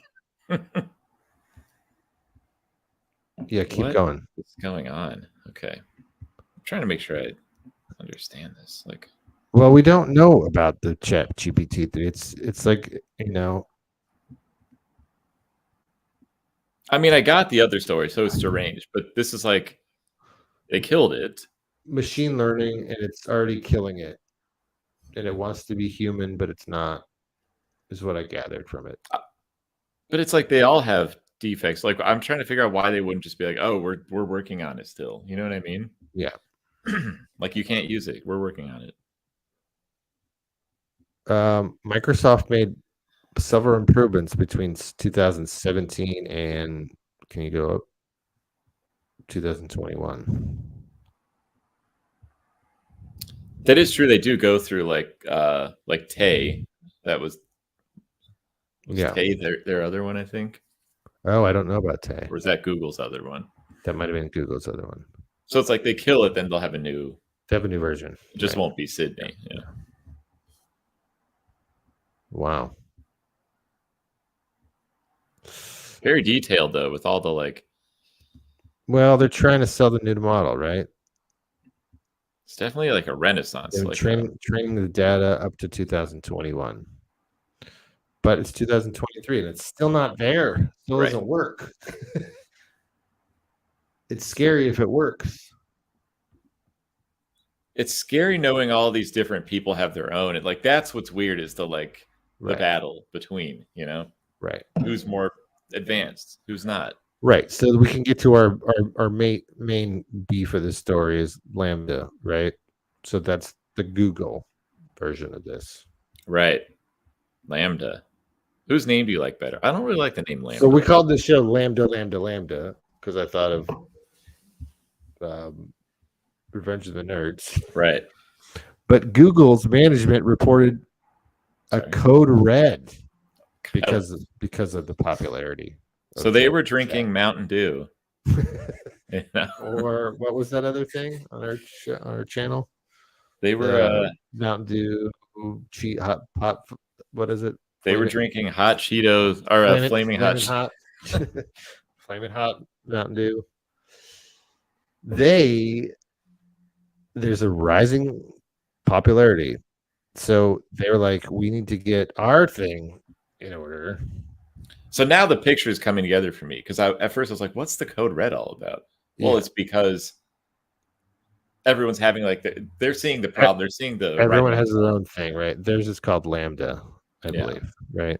Yeah, keep going. What's going on? Okay. I'm trying to make sure I understand this. Like, well, we don't know about the chat GPT. It's like, I mean, I got the other story, so it's deranged, but this is like they killed it. Machine learning, and it's already killing it. And it wants to be human, but it's not, is what I gathered from it. But it's like they all have defects. Like, I'm trying to figure out why they wouldn't just be like, oh, we're working on it still. You know what I mean? Yeah. Like, you can't use it. We're working on it. Microsoft made several improvements between 2017 and, can you go up, 2021. That is true. They do go through like Tay. That was Yeah. Tay their other one, I think. Oh, I don't know about Tay. Or is that Google's other one? That might have been Google's other one. So it's like they kill it, then they'll have a new. They have a new version. It just won't be Sydney. Yeah. Wow. Very detailed though, with all the like. Well, they're trying to sell the new model, right? It's definitely like a renaissance. They're like training the data up to 2021. But it's 2023 and it's still not there. It still doesn't work. It's scary if it works. It's scary knowing all these different people have their own. And like that's what's weird is the battle between, Right. Who's more advanced, who's not. Right. So we can get to our main beef of this story is LaMDA, right? So that's the Google version of this. Right. LaMDA. Whose name do you like better? I don't really like the name LaMDA. So we called this show LaMDA because I thought of Revenge of the Nerds. Right. But Google's management reported a code red because of the popularity. So they were drinking Mountain Dew. Or what was that other thing on our channel? They were Mountain Dew, hot, what is it? They were drinking hot Cheetos or flaming hot. Flaming hot Mountain Dew. There's a rising popularity. So they were like, we need to get our thing in order. So now the picture is coming together for me because at first I was like, what's the code red all about? Well, it's because everyone's having like they're seeing the problem. They're seeing the everyone right has their own thing, right? Theirs is called LaMDA, I Yeah. believe, right?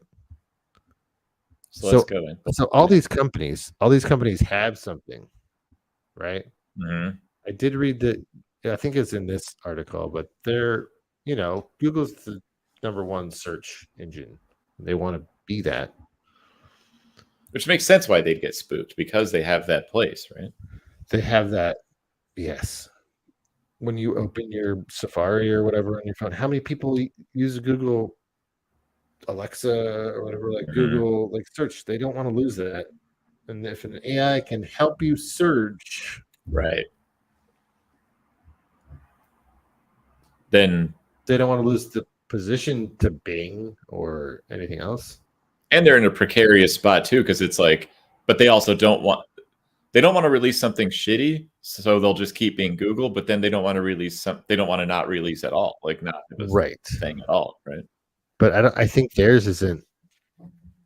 So let's go in. So all these companies have something, right? Mhm. I did read that. I think it's in this article, but they're, Google's the #1 search engine. They want to be that. Which makes sense why they'd get spooked, because they have that place, right? They have that, yes. When you open your Safari or whatever on your phone, how many people use Google Alexa or whatever, like Google, like search? They don't want to lose that. And if an AI can help you search, Right. Then they don't want to lose the position to Bing or anything else. and they're in a precarious spot too, because it's like, but they also don't want to release something shitty, so they'll just keep being Google, but then they don't want to release they don't want to not release at all, like not have a Right. thing at all, right? But I think theirs isn't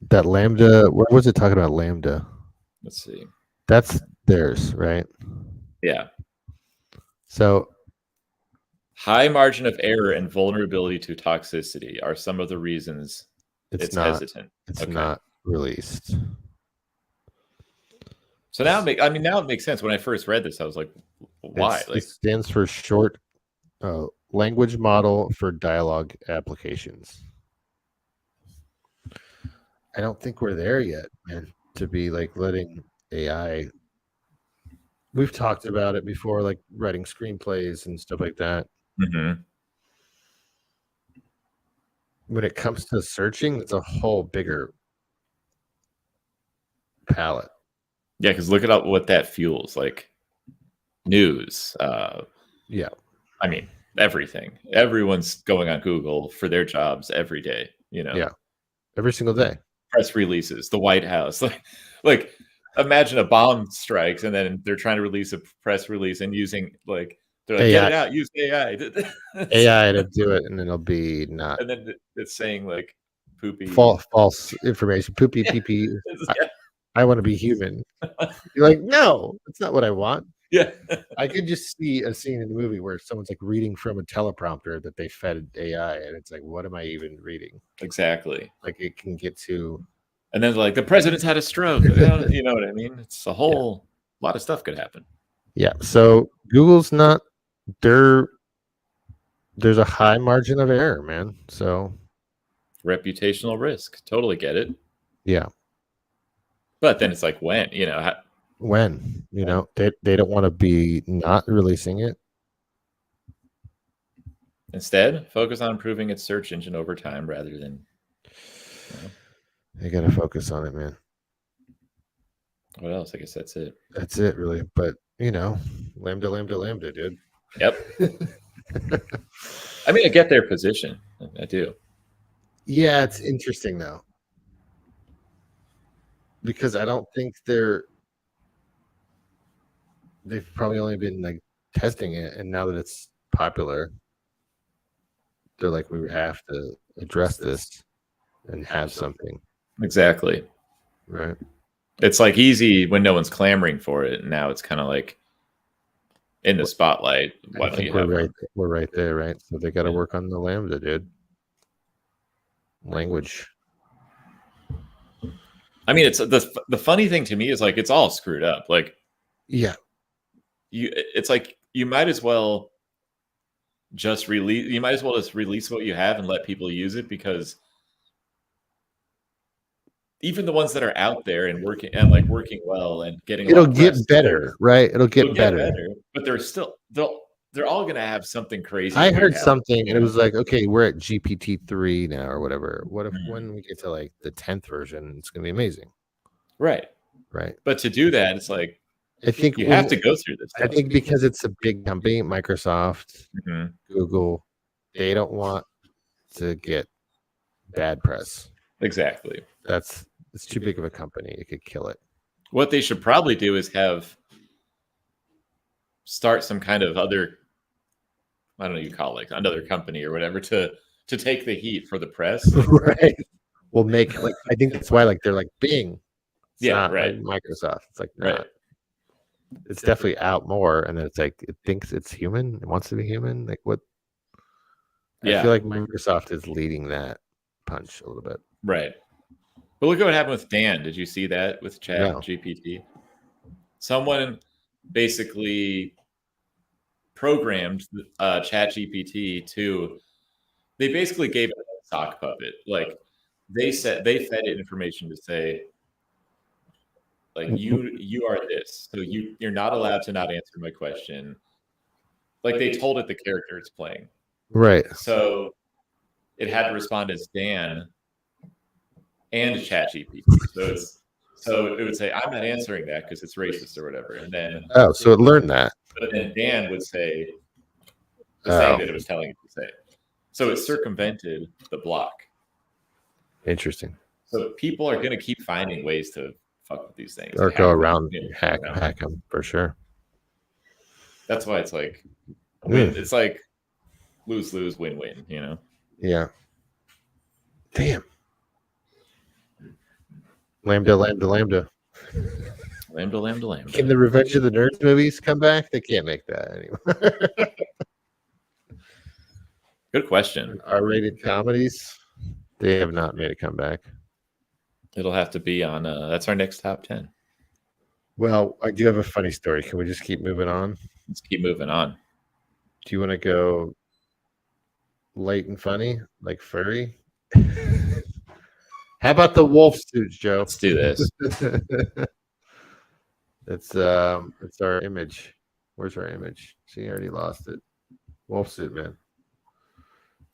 that LaMDA. Where was it talking about LaMDA? Let's see. That's theirs, right? Yeah. So high margin of error and vulnerability to toxicity are some of the reasons it's not hesitant. It's not released. So now it makes sense. When I first read this, I was like, why? It stands for short language model for dialogue applications. I don't think we're there yet, man, to be like letting AI. We've talked about it before, like writing screenplays and stuff like that. Mm-hmm. When it comes to searching, it's a whole bigger palette. Yeah, because look at what that fuels, like news. Yeah. I mean, everything. Everyone's going on Google for their jobs every day, Yeah. Every single day. Press releases, the White House. Like imagine a bomb strikes and then they're trying to release a press release and using they're like, AI. get it out, use AI. AI to do it, and then it'll be not. And then it's saying like poopy. False information. Poopy pee. I want to be human. You're like, no, that's not what I want. Yeah. I could just see a scene in the movie where someone's like reading from a teleprompter that they fed AI, and it's like, what am I even reading? Exactly. Like it can get to. And then like the president's had a stroke. You know what I mean? It's a whole lot of stuff could happen. Yeah. So Google's not there. There's a high margin of error, man. So reputational risk. Totally get it. Yeah. But then it's like when, they don't want to be not releasing it. Instead, focus on improving its search engine over time rather than. You got to focus on it, man. What else? I guess that's it. That's it, really. But, LaMDA, dude. Yep. I mean, I get their position. I do. Yeah, it's interesting, though. Because I don't think they've probably only been like testing it, and now that it's popular, they're like, we have to address this and have something. Exactly. Right. It's like easy when no one's clamoring for it, and now it's kind of like in the spotlight. I think we're right there, right? So they got to work on the LaMDA, dude. Language. I mean, it's the funny thing to me is like it's all screwed up. Like, yeah, it's like you might as well just release. You might as well just release what you have and let people use it, because even the ones that are out there and working well and getting it'll get better, right? It'll get better, but they're all going to have something crazy. I heard something, and it was like, okay, we're at GPT-3 now or whatever. What if when we get to like the 10th version, it's going to be amazing? Right. But to do that, it's like, I think you have to go through this. I think because it's a big company, Microsoft, Google, they don't want to get bad press. Exactly. It's too big of a company. It could kill it. What they should probably do is start some kind of other, I don't know, you call it like another company or whatever to take the heat for the press. Right. We'll make I think that's why they're like Bing. It's not right. like Microsoft. It's like right. it's definitely out more, and then it's like it thinks it's human, it wants to be human. Like what? I feel like Microsoft is leading that punch a little bit. Right. But look at what happened with Dan. Did you see that with ChatGPT? Someone basically programmed ChatGPT to. They basically gave it a sock puppet. Like they fed it information to say, like you are this, so you're not allowed to not answer my question. Like they told it the character it's playing. Right. So it had to respond as Dan and ChatGPT. So it would say, I'm not answering that because it's racist or whatever. And then so it learned that. But then Dan would say the thing that it was telling it to say. So it circumvented the block. Interesting. So people are going to keep finding ways to fuck with these things. Or go around, hack them for sure. That's why it's like, it's like lose-lose, win-win, you know? Yeah. Damn. Lambda. Lambda. Can the Revenge of the Nerds movies come back? They can't make that anymore. Good question. R-rated comedies, they have not made a comeback. It'll have to be on. That's our next top 10. Well, I do have a funny story. Can we just keep moving on? Let's keep moving on. Do you want to go light and funny, like furry? How about the wolf suits, Joe? Let's do this. It's our image. Where's our image? See, I already lost it. Wolf suit, man.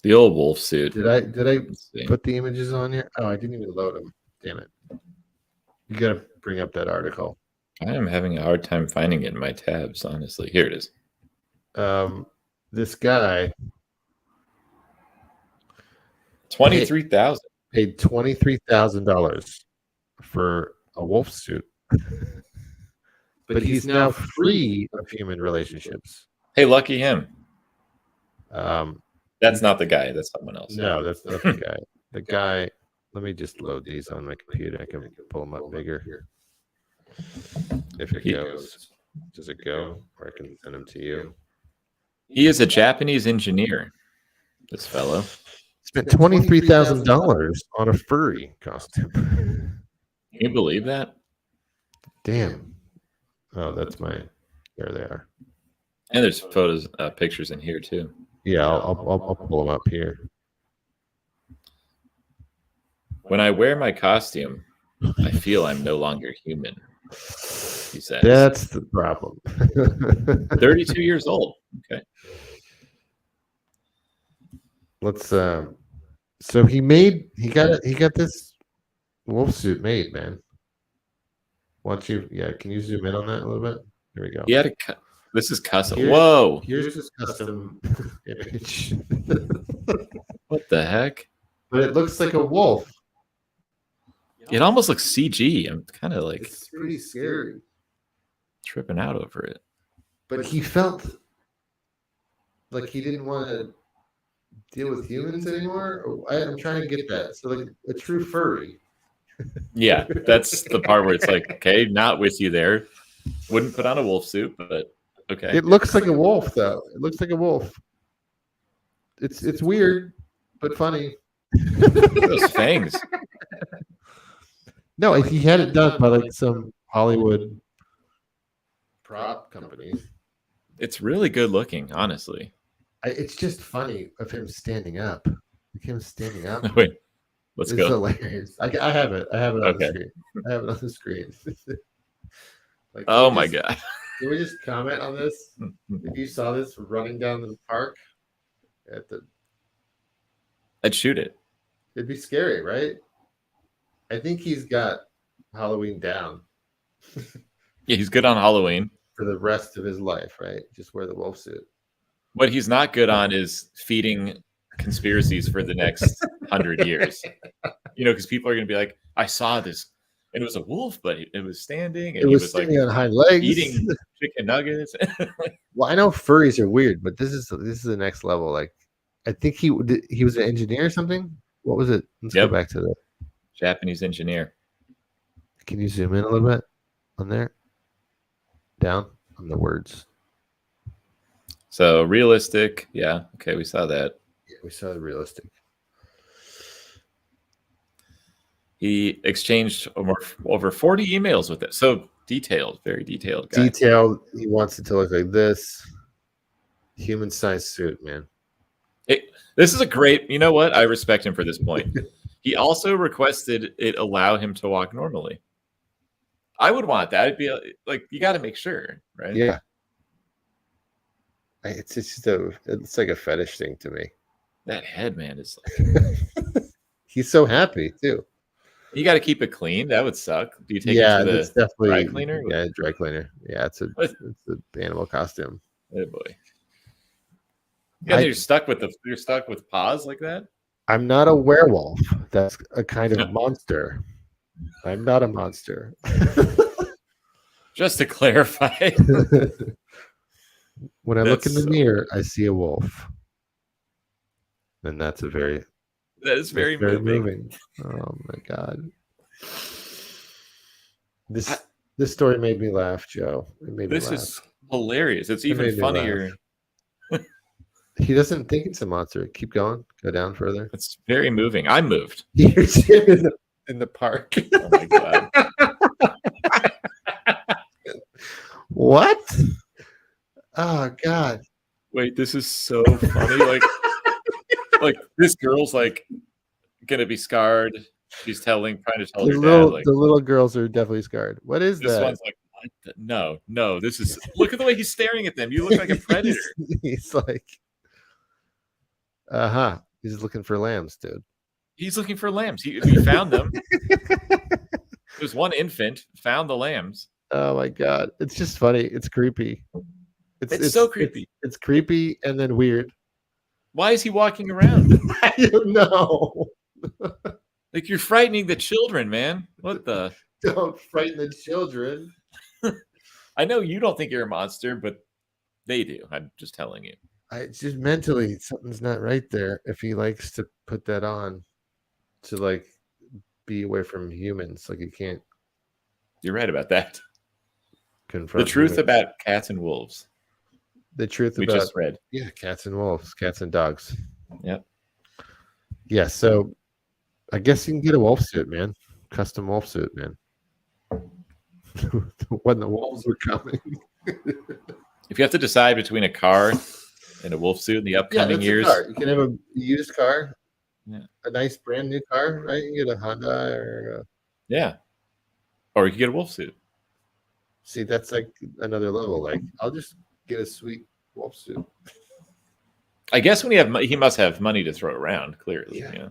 The old wolf suit. Did I put the images on here? Oh, I didn't even load them. Damn it. You gotta bring up that article. I am having a hard time finding it in my tabs, honestly. Here it is. This guy 23,000. Paid $23,000 for a wolf suit. But he's now free of human relationships. Hey, lucky him. That's not the guy. That's someone else. No, that's not the guy. The guy, let me just load these on my computer. I can pull them up bigger. If it goes. Does it go? Or I can send them to you. He is a Japanese engineer, this fellow. Spent $23,000 on a furry costume. Can you believe that? Damn. Oh, that's my. There they are. And there's photos, pictures in here too. Yeah, I'll pull them up here. When I wear my costume, I feel I'm no longer human, he says. That's the problem. 32 years old. Okay. Let's so he got this wolf suit made, man. Can you zoom in on that a little bit? Here we go. He had a this is custom. Whoa. Here's his custom image. What the heck? But it looks like a wolf. It almost looks CG. I'm kind of like it's pretty scary. Tripping out over it. But he felt like he didn't want to deal with humans anymore. I'm trying to get that. So like a true furry. Yeah, that's the part where it's like, okay, not with you there. Wouldn't put on a wolf suit, but okay. It looks like a wolf, though. It looks like a wolf. It's weird, but funny. Those fangs. No, he had it done by like some Hollywood prop company. It's really good looking, honestly. It's just funny of him standing up. Like him standing up. Wait, let's go. Hilarious. I have it. I have it on the screen. I have it on the screen. Like, oh my god. Can we just comment on this? If you saw this running down the park I'd shoot it. It'd be scary, right? I think he's got Halloween down. Yeah, he's good on Halloween. For the rest of his life, right? Just wear the wolf suit. What he's not good on is feeding conspiracies for the next 100 years. You know, because people are going to be like, I saw this. And it was a wolf, but it was standing. And it was standing like on hind legs, eating chicken nuggets. Well, I know furries are weird, but this is the next level. Like, I think he was an engineer or something. What was it? Let's go back to the Japanese engineer. Can you zoom in a little bit on there? down on the words. So realistic. Yeah. Okay, we saw that. Yeah, we saw the realistic. He exchanged over 40 emails with it. So detailed, very detailed guy. Detailed. He wants it to look like this. Human-sized suit, man. This is a great. You know what? I respect him for this point. He also requested it allow him to walk normally. I would want that. It'd be like you got to make sure, right? Yeah. It's just it's like a fetish thing to me. That head, man, is like He's so happy too. you got to keep it clean. That would suck. Do you take Yeah, it to it's the definitely dry cleaner? Yeah, dry cleaner. Yeah, it's an animal costume. Oh boy. Yeah, you're stuck with paws like that. I'm not a werewolf. That's a kind of monster. I'm not a monster. Just to clarify. When I look in the mirror, I see a wolf. And that is very moving. Oh my god. This story made me laugh, Joe. It made me laugh. This is hilarious. It's even funnier. He doesn't think it's a monster. Keep going. Go down further. It's very moving. I'm moved. Here's him in the park. Oh my god. What? Oh god. Wait, this is so funny. Like this girl's like gonna be scarred. She's trying to tell her dad. The little girls are definitely scarred. What is this that? This one's like, no. This is. Look at the way he's staring at them. You look like a predator. He's like, He's looking for lambs, dude. He's looking for lambs. He found them. There's one infant found the lambs. Oh my god, it's just funny. It's creepy. It's so creepy. It's creepy and then weird. Why is he walking around? I don't know. Like you're frightening the children, man. What the? Don't frighten the children. I know you don't think you're a monster, but they do. I'm just telling you. It's just mentally something's not right there. If he likes to put that on to like be away from humans, like he can't. You're right about that. Confront the truth humans. About cats and wolves. The truth we about just read. Yeah, cats and wolves, cats and dogs. Yep. Yeah, so I guess you can get a wolf suit, man. Custom wolf suit, man. When the wolves were coming. If you have to decide between a car and a wolf suit in the upcoming years, you can have a used car, a nice brand new car, right? You can get a Honda or or you can get a wolf suit. See, that's like another level. Like, I'll just get a sweet wolf suit. I guess when he must have money to throw around. Clearly, yeah.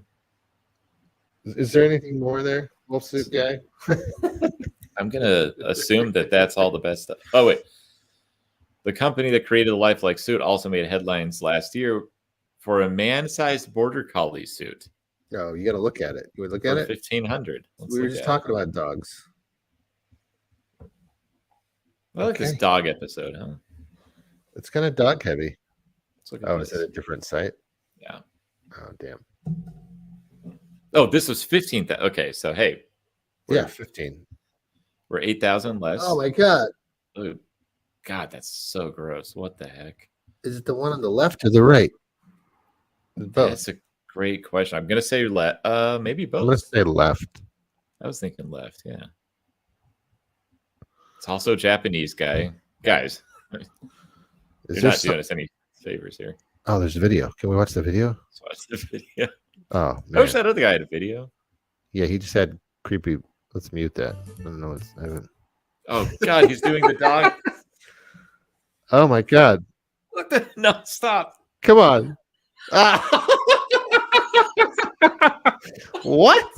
Is there anything more there, wolf suit guy? I'm gonna assume that's all the best stuff. Oh wait, the company that created the lifelike suit also made headlines last year for a man-sized border collie suit. Oh, you got to look at it. You would look at it. $1,500. We were just talking about dogs. I like this dog episode, huh? It's kind of dog heavy. Oh, is it a different site? Yeah. Oh, damn. Oh, this was 15,000. Okay, so hey. 15. We're 8,000 less. Oh my god. Oh, god, that's so gross. What the heck? Is it the one on the left or the right? Both. That's a great question. I'm gonna say left. Maybe both. I'm gonna say left. I was thinking left. Yeah. It's also a Japanese guy. Guys, you're not doing us any favors here. Oh, there's a video. Can we watch the video? Let's watch the video. Oh, man. I wish that other guy had a video. Yeah, he just had creepy. Let's mute that. I don't know. I haven't. Oh god, he's doing the dog. Oh my god. No, stop. Come on. What?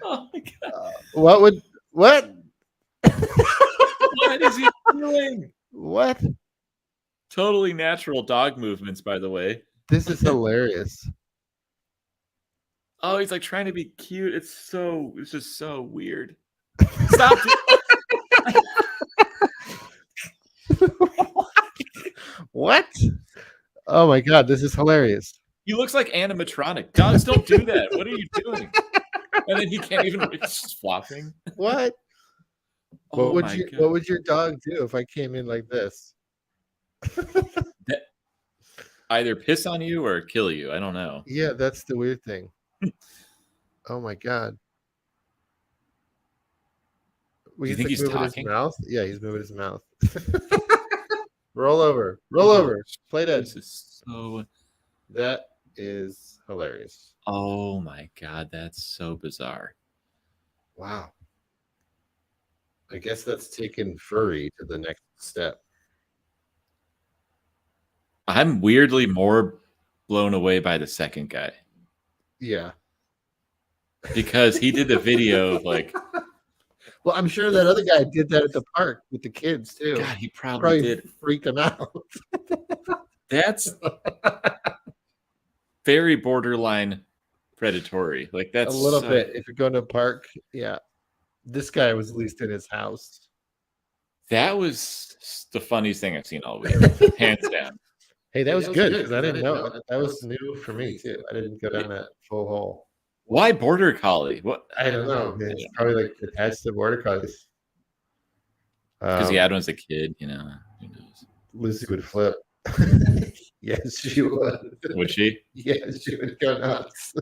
Oh my god. What? What is he doing? What? Totally natural dog movements, by the way. This is hilarious. Oh, he's like trying to be cute. It's just so weird. Stop. What? Oh my god, this is hilarious. He looks like animatronic. Dogs don't do that. What are you doing? And then he can't even. It's just flopping. What? Oh my What god. would your dog do if I came in like this? Either piss on you or kill you. I don't know. Yeah, that's the weird thing. Oh my god. Do you think he's moving his talking? mouth? Yeah, he's moving his mouth. Roll over. Roll over. Play dead. This is so. That is hilarious. Oh my god, that's so bizarre. Wow. I guess that's taken furry to the next step. I'm weirdly more blown away by the second guy Yeah. because he did the video of like, Well, I'm sure that other guy did that at the park with the kids too. God, he probably did. Freaked him out. That's very borderline predatory. Like that's A little so- bit. If you're going to a park, yeah. This guy was at least in his house. That was the funniest thing I've seen all week, hands down. Hey, that was good because I didn't know it. That was new for me too. I didn't go down that full hole. Why border collie? What? I don't know. Man. It's probably like attached to border collies. Because he had one as a kid, you know. Who knows? Lucy would flip. Yes, she would. Would she? Yeah, she would go nuts.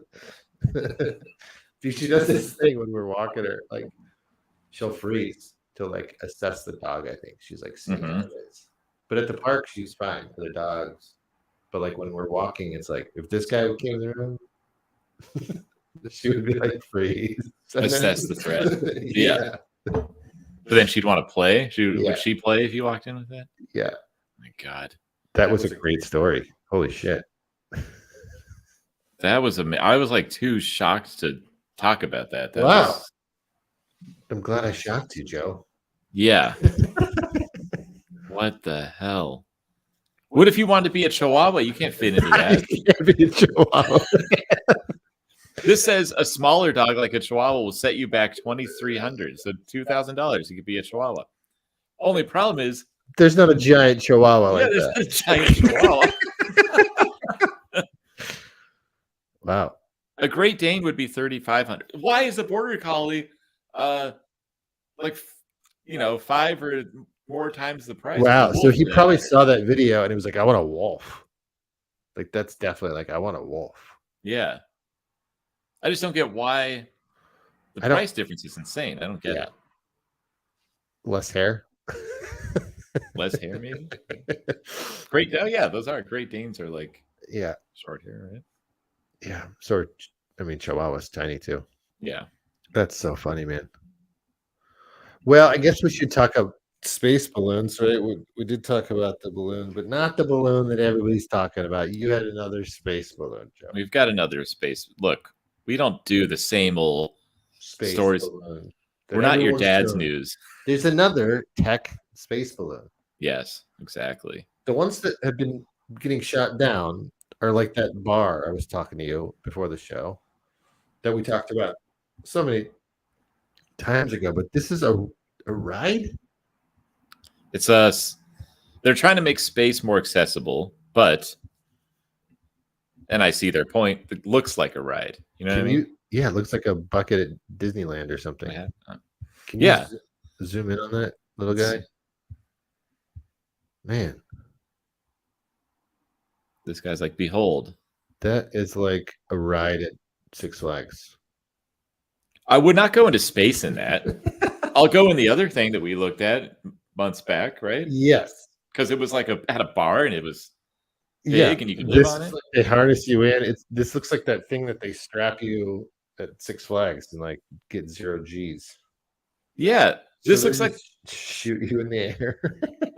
Dude, she does this thing when we're walking her, like she'll freeze to like assess the dog. I think she's like seeing how it is. But at the park, she's fine for the dogs. But like when we're walking, it's like if this guy came in the room, she would be like freeze. Assess the threat. Yeah. But then she'd want to play. Yeah. Would she play if you walked in with that? Yeah. My God, That was a great story. Holy shit. that was amazing. I was like too shocked to talk about that. That Wow. was- I'm glad I shocked you, Joe. yeah. What the hell? What if you wanted to be a Chihuahua? You can't fit into that. Can't be a chihuahua. This says a smaller dog like a Chihuahua will set you back $2,300, so $2,000. You could be a Chihuahua. Only problem is, There's not a giant chihuahua like there's that. a giant Chihuahua. Wow. A Great Dane would be $3,500. Why is a Border Collie, like, 5 or more times the price? Wow. of a So wolf he then? probably saw that video and he was like, I want a wolf. Like, that's definitely like, I want a wolf. Yeah. I just don't get why the I don't- price difference is insane. I don't get Yeah. it. Less hair. Less hair, maybe? Great. Oh, yeah. Those are Great Danes are like Yeah. short hair, right? Yeah. So, I mean, Chihuahua's tiny too. Yeah. That's so funny, man. Well, I guess we should talk about space balloons, right? We did talk about the balloon, but not the balloon that everybody's talking about. You had another space balloon, Joe. We've got another space. Look, we don't do the same old. Space stories. balloon. that We're not your everyone's dad's doing. news. There's another tech space balloon. Yes, exactly. The ones that have been getting shot down are like that bar I was talking to you before the show that we talked about so many times ago. But this is a ride? It's us. They're trying to make space more accessible, but, and I see their point. It looks like a ride. You know what I mean? Yeah, it looks like a bucket at Disneyland or something. Can you Yeah. zoom in on that little guy? Man, This guy's like, behold. that is like a ride at Six Flags. I would not go into space in that. I'll go in the other thing that we looked at months back, right? Yes. Because it was like had a bar and it was big Yeah. and you could live on it. They harness you in. This looks like that thing that they strap you at Six Flags and like get 0 G's. Yeah. This So looks they like just shoot you in the air.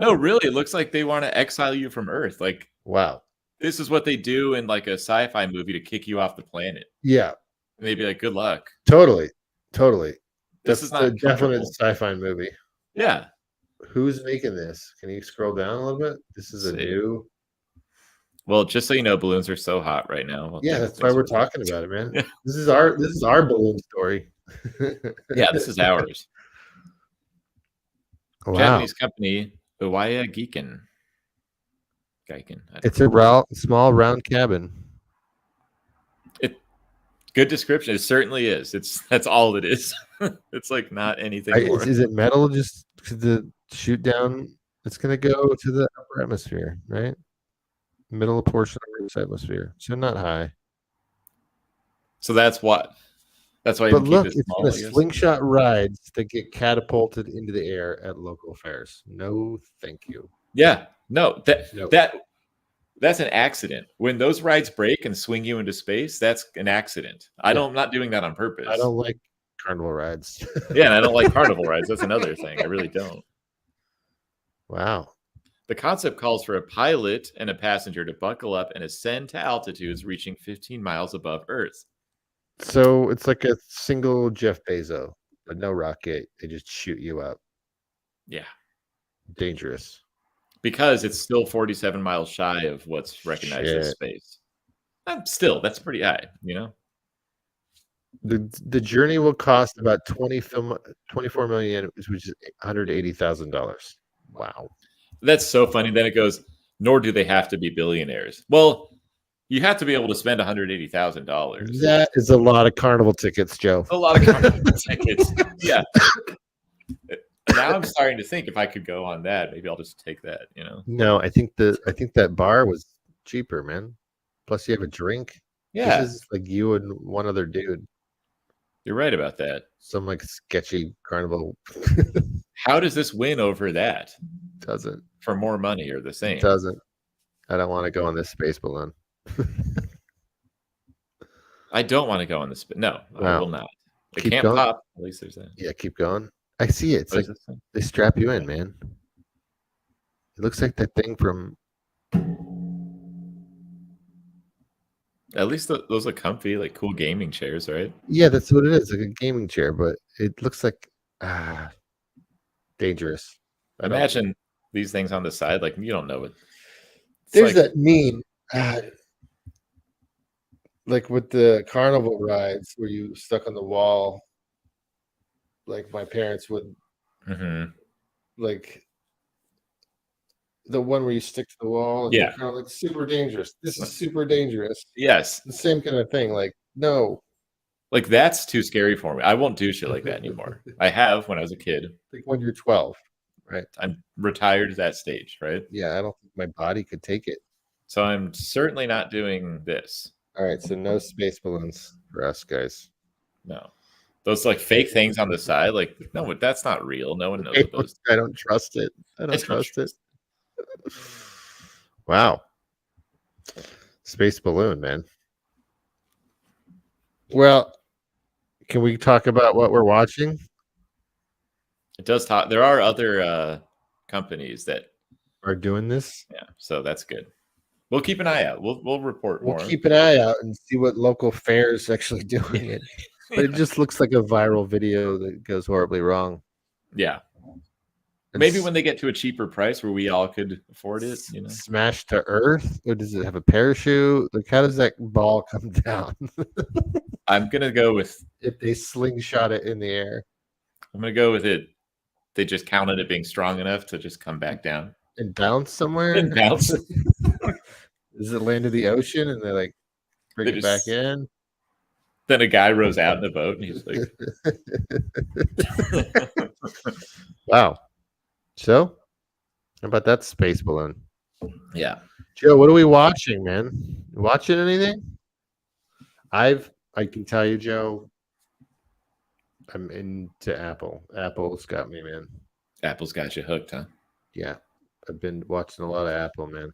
no, really, it looks like they want to exile you from Earth. Like Wow. this is what they do in like a sci-fi movie to kick you off the planet. Yeah, And they'd be like, good luck. totally. This That's is not a definite comfortable. sci-fi movie. Yeah. Who's making this? Can you scroll down a little bit? This is a See. new. Well, just so you know, balloons are so hot right now. Well, Yeah, that's why we're talking about it, man. Yeah. This is our balloon story. Yeah, this is ours. Wow. Japanese company, Uwaya Geiken. It's a small round cabin. Good description. It certainly is. That's all it is. It's like not anything more. Is it metal? Just the shoot down? It's gonna go to the upper atmosphere, right? Middle portion of Earth's atmosphere, so not high. So that's what. That's why I But even keep look, it it's small, gonna I guess. slingshot rides that get catapulted into the air at local fairs. No, thank you. Yeah. No, No. that's an accident. When those rides break and swing you into space, that's an accident. I'm not doing that on purpose. I don't like carnival rides. Yeah, and I don't like carnival rides. That's another thing. I really don't. Wow. The concept calls for a pilot and a passenger to buckle up and ascend to altitudes reaching 15 miles above Earth. So it's like a single Jeff Bezos, but no rocket. They just shoot you up. Yeah. Dangerous. Because it's still 47 miles shy of what's recognized as space. Still, that's pretty high, you know? The journey will cost about 24 million, which is $180,000. Wow. That's so funny. Then it goes, nor do they have to be billionaires. Well, you have to be able to spend $180,000. That is a lot of carnival tickets, Joe. A lot of carnival tickets. Yeah. Now I'm starting to think if I could go on that, maybe I'll just take that, you know? No, I think that bar was cheaper, man. Plus you have a drink. Yeah. This is like you and one other dude. You're right about that. Some like sketchy carnival. How does this win over that? Doesn't. For more money or the same? It doesn't. I don't want to go on this space balloon. I don't want to go on this. No, I will not. It Keep can't going. pop. At least there's that. Yeah, keep going. I see it. It's What like is this thing? they strap you in, man. It looks like that thing from. At least those are comfy, like cool gaming chairs, right? Yeah, that's what it is. Like a gaming chair, but it looks like dangerous. Imagine these things on the side. Like you don't know it. There's that meme, like with the carnival rides where you stuck on the wall. Like my parents would, like the one where you stick to the wall. And Yeah, kind of like super dangerous. This is super dangerous. Yes, The same kind of thing. Like no, like that's too scary for me. I won't do shit like that anymore. I have when I was a kid. like when you're 12, right? I'm retired at that stage, right? Yeah, I don't think my body could take it. So I'm certainly not doing this. All right, so no space balloons for us guys. No. Those like fake things on the side, like no, that's not real. No one knows what those. I don't trust it. I don't trust it. Wow. Space balloon, man. Well, can we talk about what we're watching? It does talk. There are other companies that Are doing this? Yeah, so that's good. We'll keep an eye out. We'll report more. We'll keep an eye out and see what local fairs actually doing it. But it just looks like a viral video that goes horribly wrong. Yeah. Maybe when they get to a cheaper price where we all could afford it, you know. Smash to earth? Or does it have a parachute? Like how does that ball come down? I'm gonna go with if they slingshot it in the air. I'm gonna go with it. They just counted it being strong enough to just come back down. And bounce somewhere? And bounce. Does it land in the ocean and they like bring it back in? Then a guy rows out in a boat and he's like wow. So how about that space balloon? Yeah. Joe, what are we watching, man? Watching anything? I can tell you, Joe, I'm into Apple. Apple's got me, man. Apple's got you hooked, huh? Yeah. I've been watching a lot of Apple, man.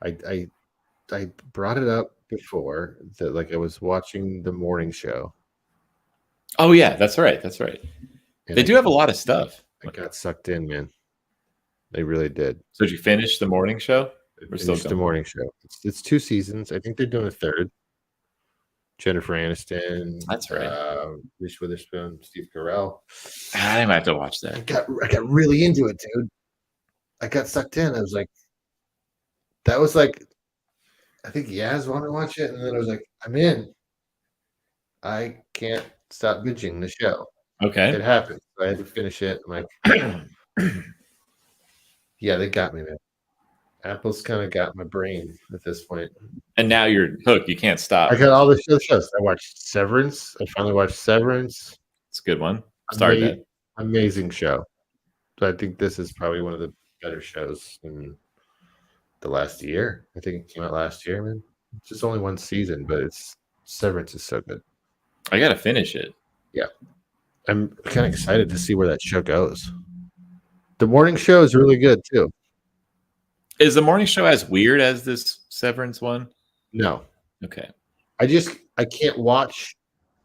I brought it up before that like I was watching the morning show. Oh yeah, that's right. That's right. And they do have a lot of stuff. I got sucked in, man. They really did. So did you finish the morning show? We're still the morning show. It's 2 seasons. I think they're doing a third. Jennifer Aniston. That's right. Reese Witherspoon, Steve Carell. I might have to watch that. I got really into it, dude. I got sucked in. I was like, that was like, I think Yaz wanted to watch it, and then I was like, I'm in. I can't stop binging the show. Okay. It happened. So I had to finish it. I'm like, yeah, they got me, man. Apple's kind of got my brain at this point. And now you're hooked. You can't stop. I got all the shows. I watched Severance. I finally watched Severance. It's a good one. Started that. Amazing show. So I think this is probably one of the better shows in the last year. I think it came out last year, man. It's just only one season, but Severance is so good. I gotta finish it. Yeah. I'm kind of excited to see where that show goes. The morning show is really good too. Is the morning show as weird as this Severance one? No. Okay. I can't watch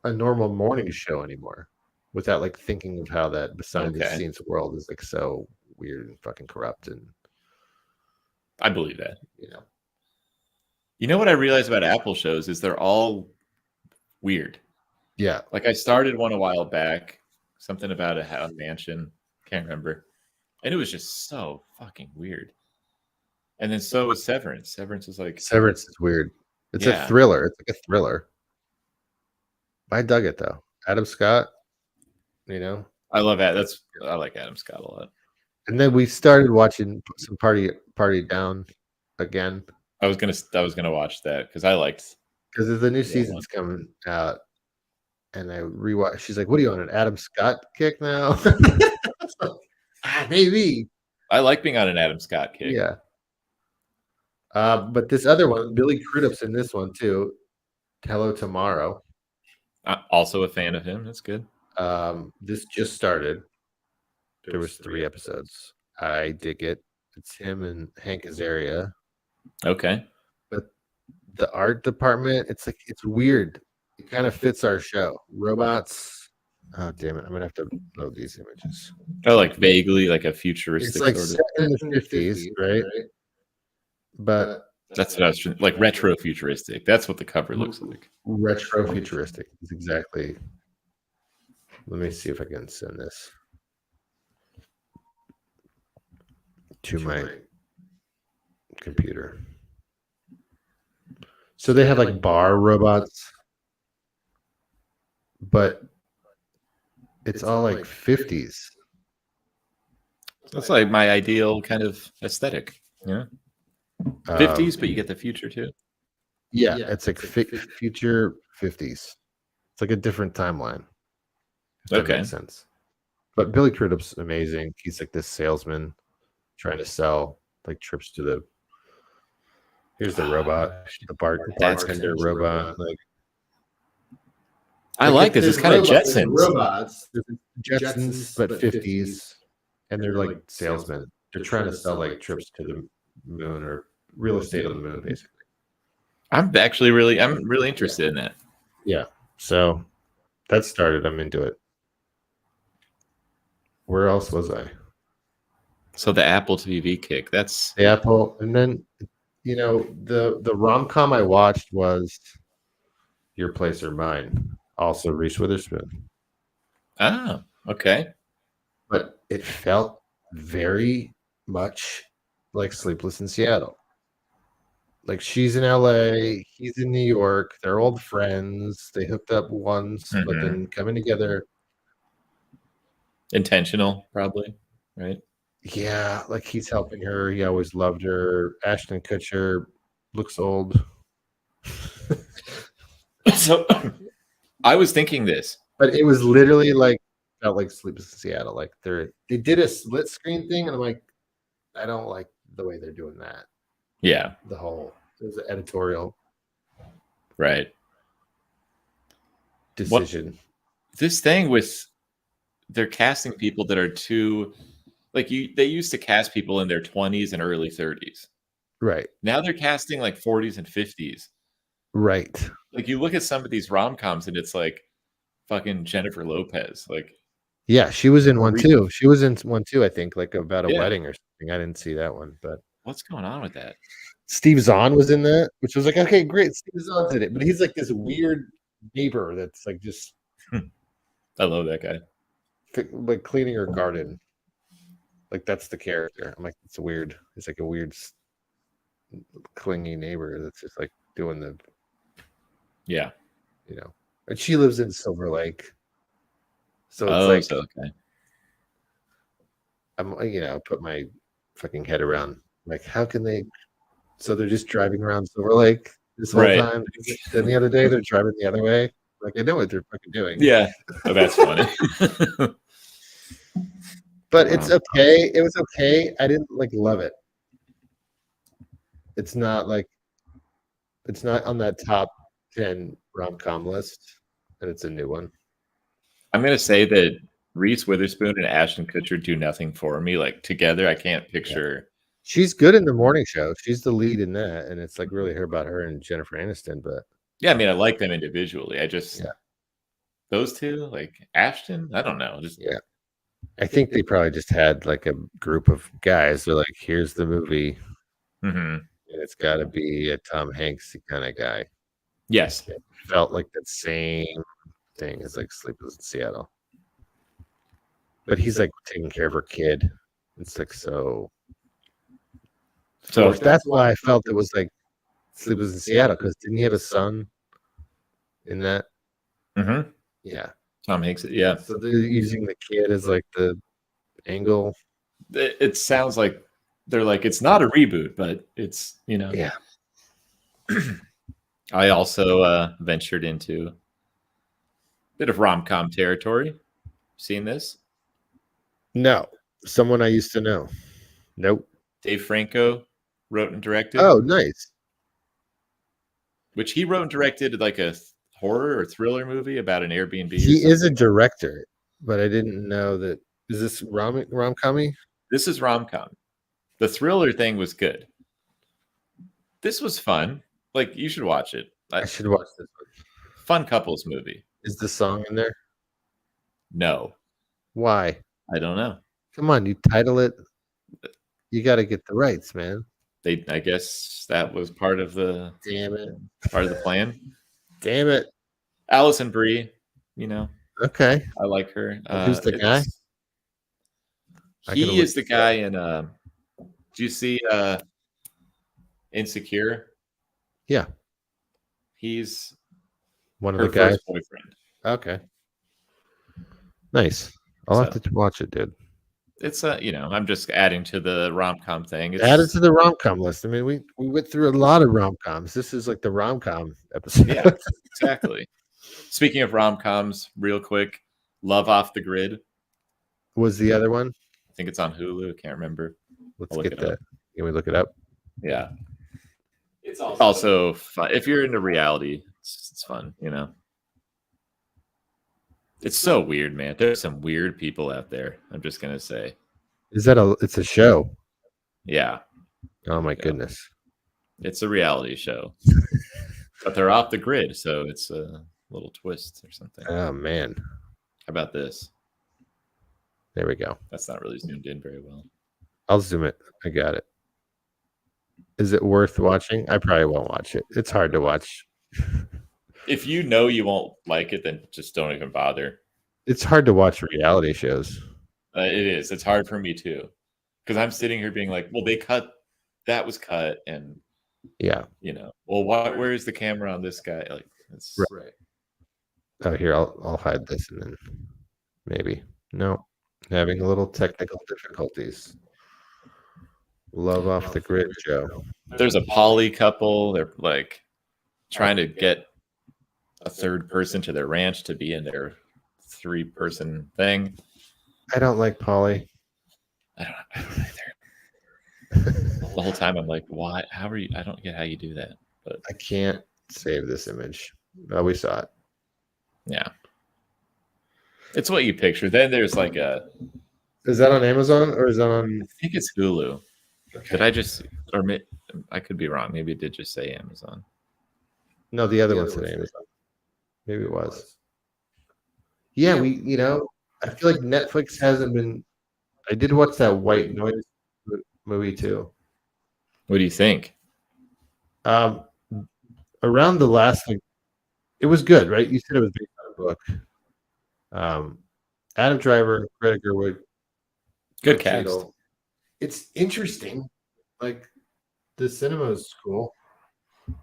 a normal morning show anymore without like thinking of how that behind the scenes world is like so weird and fucking corrupt. And I believe that. You know what I realized about Apple shows is they're all weird. Yeah. Like I started one a while back, something about a mansion. Can't remember. And it was just so fucking weird. And then so was Severance. Severance is weird. It's a thriller. It's like a thriller. I dug it though. Adam Scott, I love that. I like Adam Scott a lot. And then we started watching some Party Down again. I was gonna watch that because I liked because the new season's coming out, and I rewatched. She's like, "What are you on an Adam Scott kick now?" Maybe. I like being on an Adam Scott kick. Yeah. But this other one, Billy Crudup's in this one too. Hello Tomorrow. I'm also a fan of him. That's good. This just started. There was 3 episodes. I dig it. It's him and Hank Azaria. Okay. But the art department, it's weird. It kind of fits our show. Robots. Oh damn it! I'm gonna have to load these images. Oh, like vaguely, like a futuristic. It's like set in the 50s, right? But that's what I was like retro futuristic. That's what the cover looks like. Retro futuristic is exactly. Let me see if I can send this to my computer. So they have like bar robots, but it's all like 50s. That's like my ideal kind of aesthetic. Yeah. 50s, but you get the future too. Yeah, it's like future 50s. It's like a different timeline. If that makes sense. But Billy Crudup's amazing. He's like this salesman trying to sell like trips to the. Here's the robot, the bartender robot. Like, I like this. It's kind of Jetsons. Robots, Jetsons, but 50s, and they're like salesmen. They're trying to sell like trips to the moon or real estate on the moon, basically. I'm really interested in that. Yeah. So that started. I'm into it. Where else was I? So the Apple TV kick. That's the Apple, and then the rom-com I watched was Your Place or Mine. Also Reese Witherspoon. Oh, okay. But it felt very much like Sleepless in Seattle. Like she's in LA, he's in New York, they're old friends, they hooked up once, but then coming together. Intentional, probably, right? Yeah, like he's helping her. He always loved her. Ashton Kutcher looks old. So I was thinking this. But it was literally felt like Sleepless in Seattle. Like they did a split screen thing, and I'm like, I don't like the way they're doing that. Yeah. It was an editorial. Right. Decision. This thing with they're casting people that are too they used to cast people in their 20s and early 30s. Right. Now they're casting like 40s and 50s. Right. Like you look at some of these rom-coms and it's like fucking Jennifer Lopez. Like yeah, she was in one too. She was in one too, I think, like about a wedding or something. I didn't see that one, but what's going on with that? Steve Zahn was in that, which was like, okay, great. Steve Zahn's in it, but he's like this weird neighbor that's like just I love that guy. Like cleaning her garden. Like that's the character. I'm like, it's weird. It's like a weird clingy neighbor that's just like doing the and she lives in Silver Lake. So it's okay. I'm put my fucking head around Like, how can they? So they're just driving around Silver Lake this whole Right. time. Then the other day they're driving the other way. Like, I know what they're fucking doing. Yeah. Oh, that's funny. But it's okay. It was okay. I didn't like love it. It's not on that top 10 rom-com list, and it's a new one. I'm gonna say that Reese Witherspoon and Ashton Kutcher do nothing for me. Like together, I can't picture. She's good in the morning show. She's the lead in that, and it's like really about her and Jennifer Aniston. But Yeah, I mean, I like them individually. I just Yeah. those two, like Ashton. I don't know. Just yeah, I think they probably just had like a group of guys. They're like, here's the movie, Mhm. and it's got to be a Tom Hanks kind of guy. Yes. It felt like the same thing as like Sleepless in Seattle, but he's like taking care of her kid. It's like so. So That's why I felt it was like Sleepless in Seattle, because didn't he have a son in that? Mhm. Yeah. Tom Hanks. Yeah. So they're using the kid as like the angle. It sounds like they're like it's not a reboot, but it's Yeah. I also ventured into a bit of rom-com territory. Seen this? No. Someone I used to know. Nope. Dave Franco wrote and directed. Oh, nice. Which he wrote and directed like a horror or thriller movie about an Airbnb. He is a director, but I didn't know that. Is this rom-com-y? This is rom-com. The thriller thing was good. This was fun. Like you should watch it. I should watch this one. Fun couples movie. Is the song in there? No, Why? I don't know. Come on, you title it. You got to get the rights, man. I guess that was part of the Damn it. plan. Damn it. Allison Brie, Okay. I like her. Who's the guy? He is the guy in. Do you see Insecure? Yeah. He's one of her the guys. first boyfriend. Okay. Nice. I'll have to watch it, dude. It's I'm just adding to the rom-com thing. Add it to the rom-com list. I mean, we went through a lot of rom-coms. This is like the rom-com episode. Yeah, exactly. Speaking of rom-coms, real quick, Love Off the Grid was the other one. I think it's on Hulu. I can't remember. Let's get that. Can we look it up? Yeah. It's also fun. If you're into reality, it's fun, It's so weird, man. There's some weird people out there. I'm just gonna say. Is that it's a show? Yeah. Oh my goodness. It's a reality show. But they're off the grid, so it's a little twist or something. Oh man. How about this? There we go. That's not really zoomed in very well. I'll zoom it. I got it. Is it worth watching? I probably won't watch it. It's hard to watch. If you know you won't like it, then just don't even bother. It's hard to watch reality shows. It is. It's hard for me too, because I'm sitting here being like, "Well, that was cut," and yeah, well, where's the camera on this guy? Like, it's right. Oh, here I'll hide this and then maybe no, having a little technical difficulties. Love Off the Grid show. There's a poly couple. They're like trying to get a third person to their ranch to be in their 3-person thing. I don't like poly. I don't either. The whole time I'm like, why? How are you? I don't get how you do that. But I can't save this image. Oh, we saw it. Yeah. It's what you picture. Then there's like Is that on Amazon or is that on? I think it's Hulu. Okay. Did I just, or I could be wrong. Maybe it did just say Amazon. No, the other one said Amazon. Maybe it was. Yeah, I feel like Netflix hasn't been. I did watch that White Noise movie too. What do you think? Around the last, it was good, right? You said it was based on a book. Adam Driver, Greta Gerwig, good cast. It's interesting. Like the cinema is cool,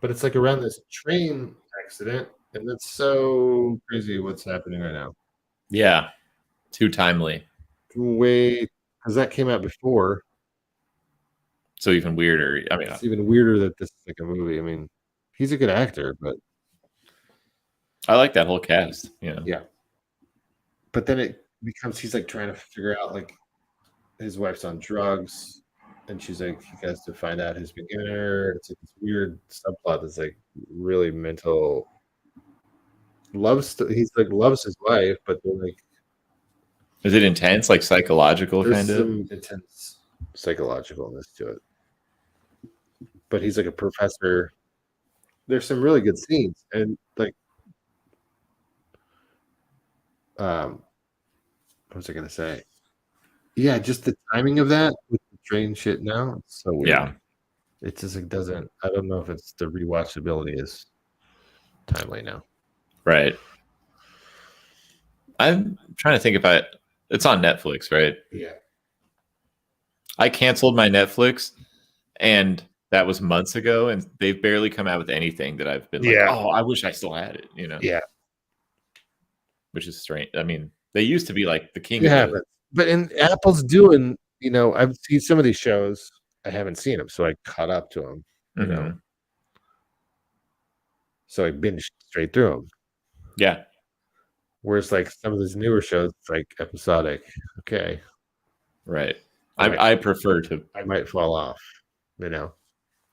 but it's like around this train accident, and that's so crazy what's happening right now. Yeah, too timely. Wait, because that came out before. So even weirder. I mean, It's even weirder that this is like a movie. I mean, he's a good actor, but I like that whole cast. yeah. But then it becomes he's like trying to figure out like his wife's on drugs, and she's like he has to find out who's been giving her. It's like this weird subplot that's like really mental. He's like loves his wife, but they're like Is it intense, like psychological there's kind of? some intense psychologicalness to it. But he's like a professor. There's some really good scenes, and like, what was I gonna say? Yeah, just the timing of that with the train shit. Now it's so weird. Yeah. It just like doesn't. I don't know if it's the rewatchability is timely now. Right. I'm trying to think if it's on Netflix, right? Yeah. I canceled my Netflix, and that was months ago, and they've barely come out with anything that I've been like, oh, I wish I still had it, Yeah. Which is strange. I mean, they used to be like the king. Yeah, but Apple's doing. I've seen some of these shows. I haven't seen them, so I caught up to them. Mhm. So I binged straight through them. Yeah. Whereas like some of these newer shows, it's like episodic. Okay. Right. Right. I prefer to. I might fall off.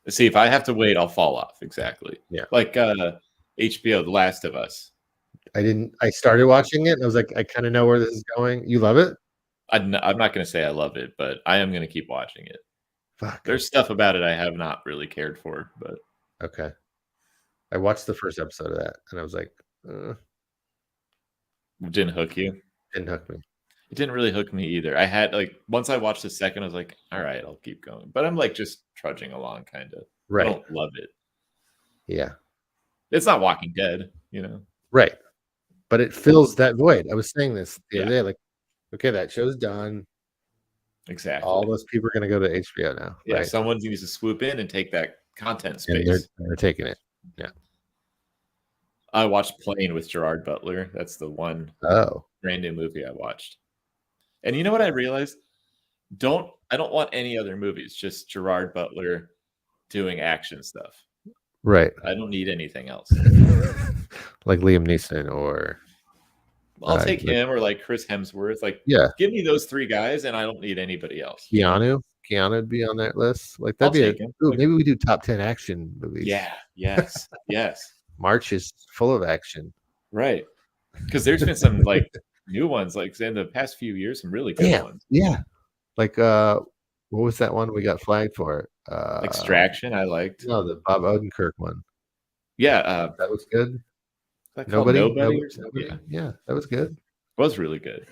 See, if I have to wait, I'll fall off. Exactly. Yeah. Like HBO, The Last of Us. I started watching it, and I was like, I kind of know where this is going. You love it? I'm not going to say I love it, but I am going to keep watching it. Fuck. There's stuff about it I have not really cared for, but okay. I watched the first episode of that, and I was like, it didn't hook you. Didn't hook me. It didn't really hook me either. I had once I watched the second, I was like, all right, I'll keep going. But I'm like just trudging along, kind of. Right. I don't love it. Yeah. It's not Walking Dead, Right. But it fills that void. I was saying this the other day, like, okay, that show's done. Exactly. All those people are going to go to HBO now. Yeah, right? someone needs to swoop in and take that content space. And they're taking it. Yeah. I watched Plane with Gerard Butler. That's the one brand new movie I watched. And you know what I realized? I don't want any other movies, just Gerard Butler doing action stuff. Right. I don't need anything else. Like Liam Neeson or I'll take him or like Chris Hemsworth. Like, give me those three guys, and I don't need anybody else. Keanu would be on that list. Like that'd be maybe we do top 10 action movies. Yeah. Yes. Yes. March is full of action. Right. Because there's been some like new ones, like in the past few years, some really good ones. Yeah. Like what was that one we got flagged for? Extraction, I liked. No, the Bob Odenkirk one. Yeah. That was good. Nobody Yeah, that was good. It was really good.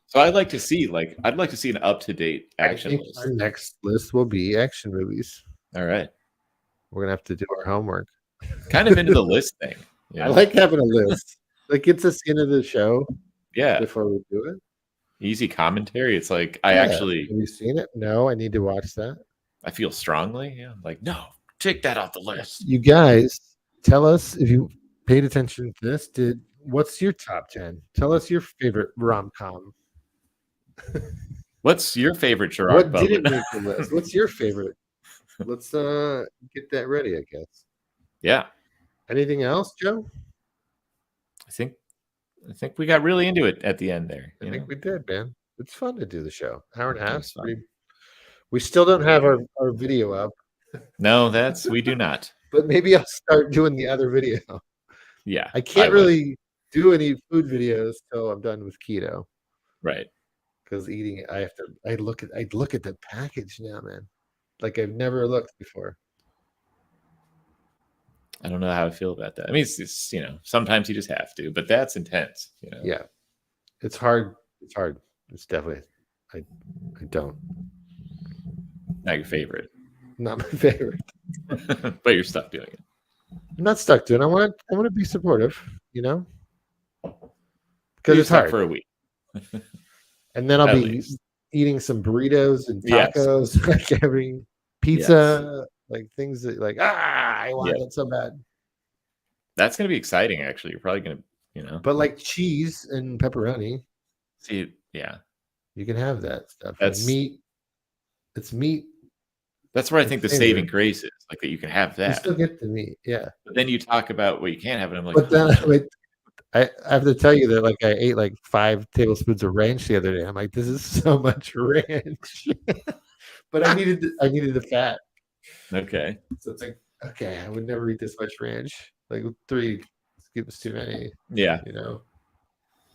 So I'd like to see an up-to-date action list. Our next list will be action movies. All right. We're gonna have to do our homework. Kind of into the list thing. I like having a list. Like gets us into the show. Yeah. Before we do it. Easy commentary. It's like have you seen it? No, I need to watch that. I feel strongly. Yeah. Like, no, take that off the list. You guys tell us if you paid attention to this. What's your top 10? Tell us your favorite rom-com. What's your favorite Gerard Butler? What didn't make the list? What's your favorite? Let's get that ready, I guess. Yeah. Anything else, Joe? I think we got really into it at the end there. I think we did, man. It's fun to do the show. Hour and a half. We still don't have our video up. No, we do not. But maybe I'll start doing the other video. Yeah. I can't really do any food videos till I'm done with keto. Right. Because eating it, I look at the package now, man. Like I've never looked before. I don't know how I feel about that. I mean, it's sometimes you just have to, but that's intense. Yeah, it's hard. It's definitely. I don't. Not your favorite. Not my favorite. But you're stuck doing it. I'm not stuck doing it. I want to be supportive. Because it's hard for a week. And then I'll be eating some burritos and tacos, like every pizza, like things that I want it so bad. That's gonna be exciting. Actually, you're probably gonna, But like cheese and pepperoni. See, yeah, you can have that stuff. That's meat. It's meat That's where I think the Insane, saving dude. grace is, like that you can have You that. still get the meat, yeah. But then you talk about what you can't have, and I'm like, But then holy shit. I have to tell you that like I ate like 5 tablespoons of ranch the other day. I'm like, this is so much ranch. But I needed the fat. Okay. So it's like, okay, I would never eat this much ranch. Like 3 scoops too many, Yeah. you know.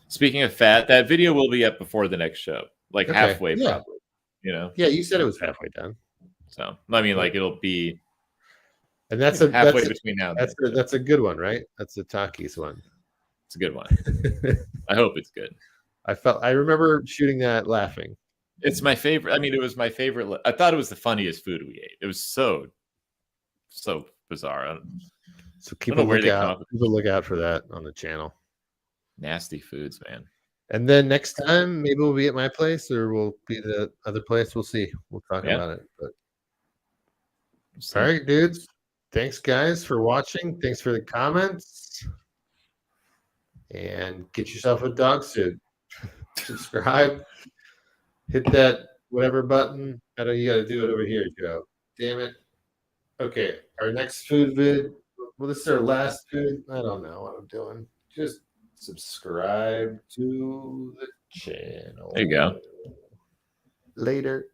Speaking of fat, that video will be up before the next show, like Okay, halfway yeah. probably. You know. Yeah, you said it was halfway done. So I mean, like it'll be, And that's halfway between now and then. that's a good one, right? That's the Takis one. It's a good one. I hope it's good. I remember shooting that laughing. It's my favorite. I mean, it was my favorite. I thought it was the funniest food we ate. It was so bizarre. So keep a look out for that on the channel. Nasty foods, man. And then next time, maybe we'll be at my place or we'll be the other place. We'll see. We'll talk about it. But all right, dudes. Thanks, guys, for watching. Thanks for the comments. And get yourself a dog suit. Subscribe. Hit that whatever button. I know you got to do it over here, Joe. Damn it. Okay, our next food vid. Well, this is our last food. I don't know what I'm doing. Just subscribe to the channel. There you go. Later.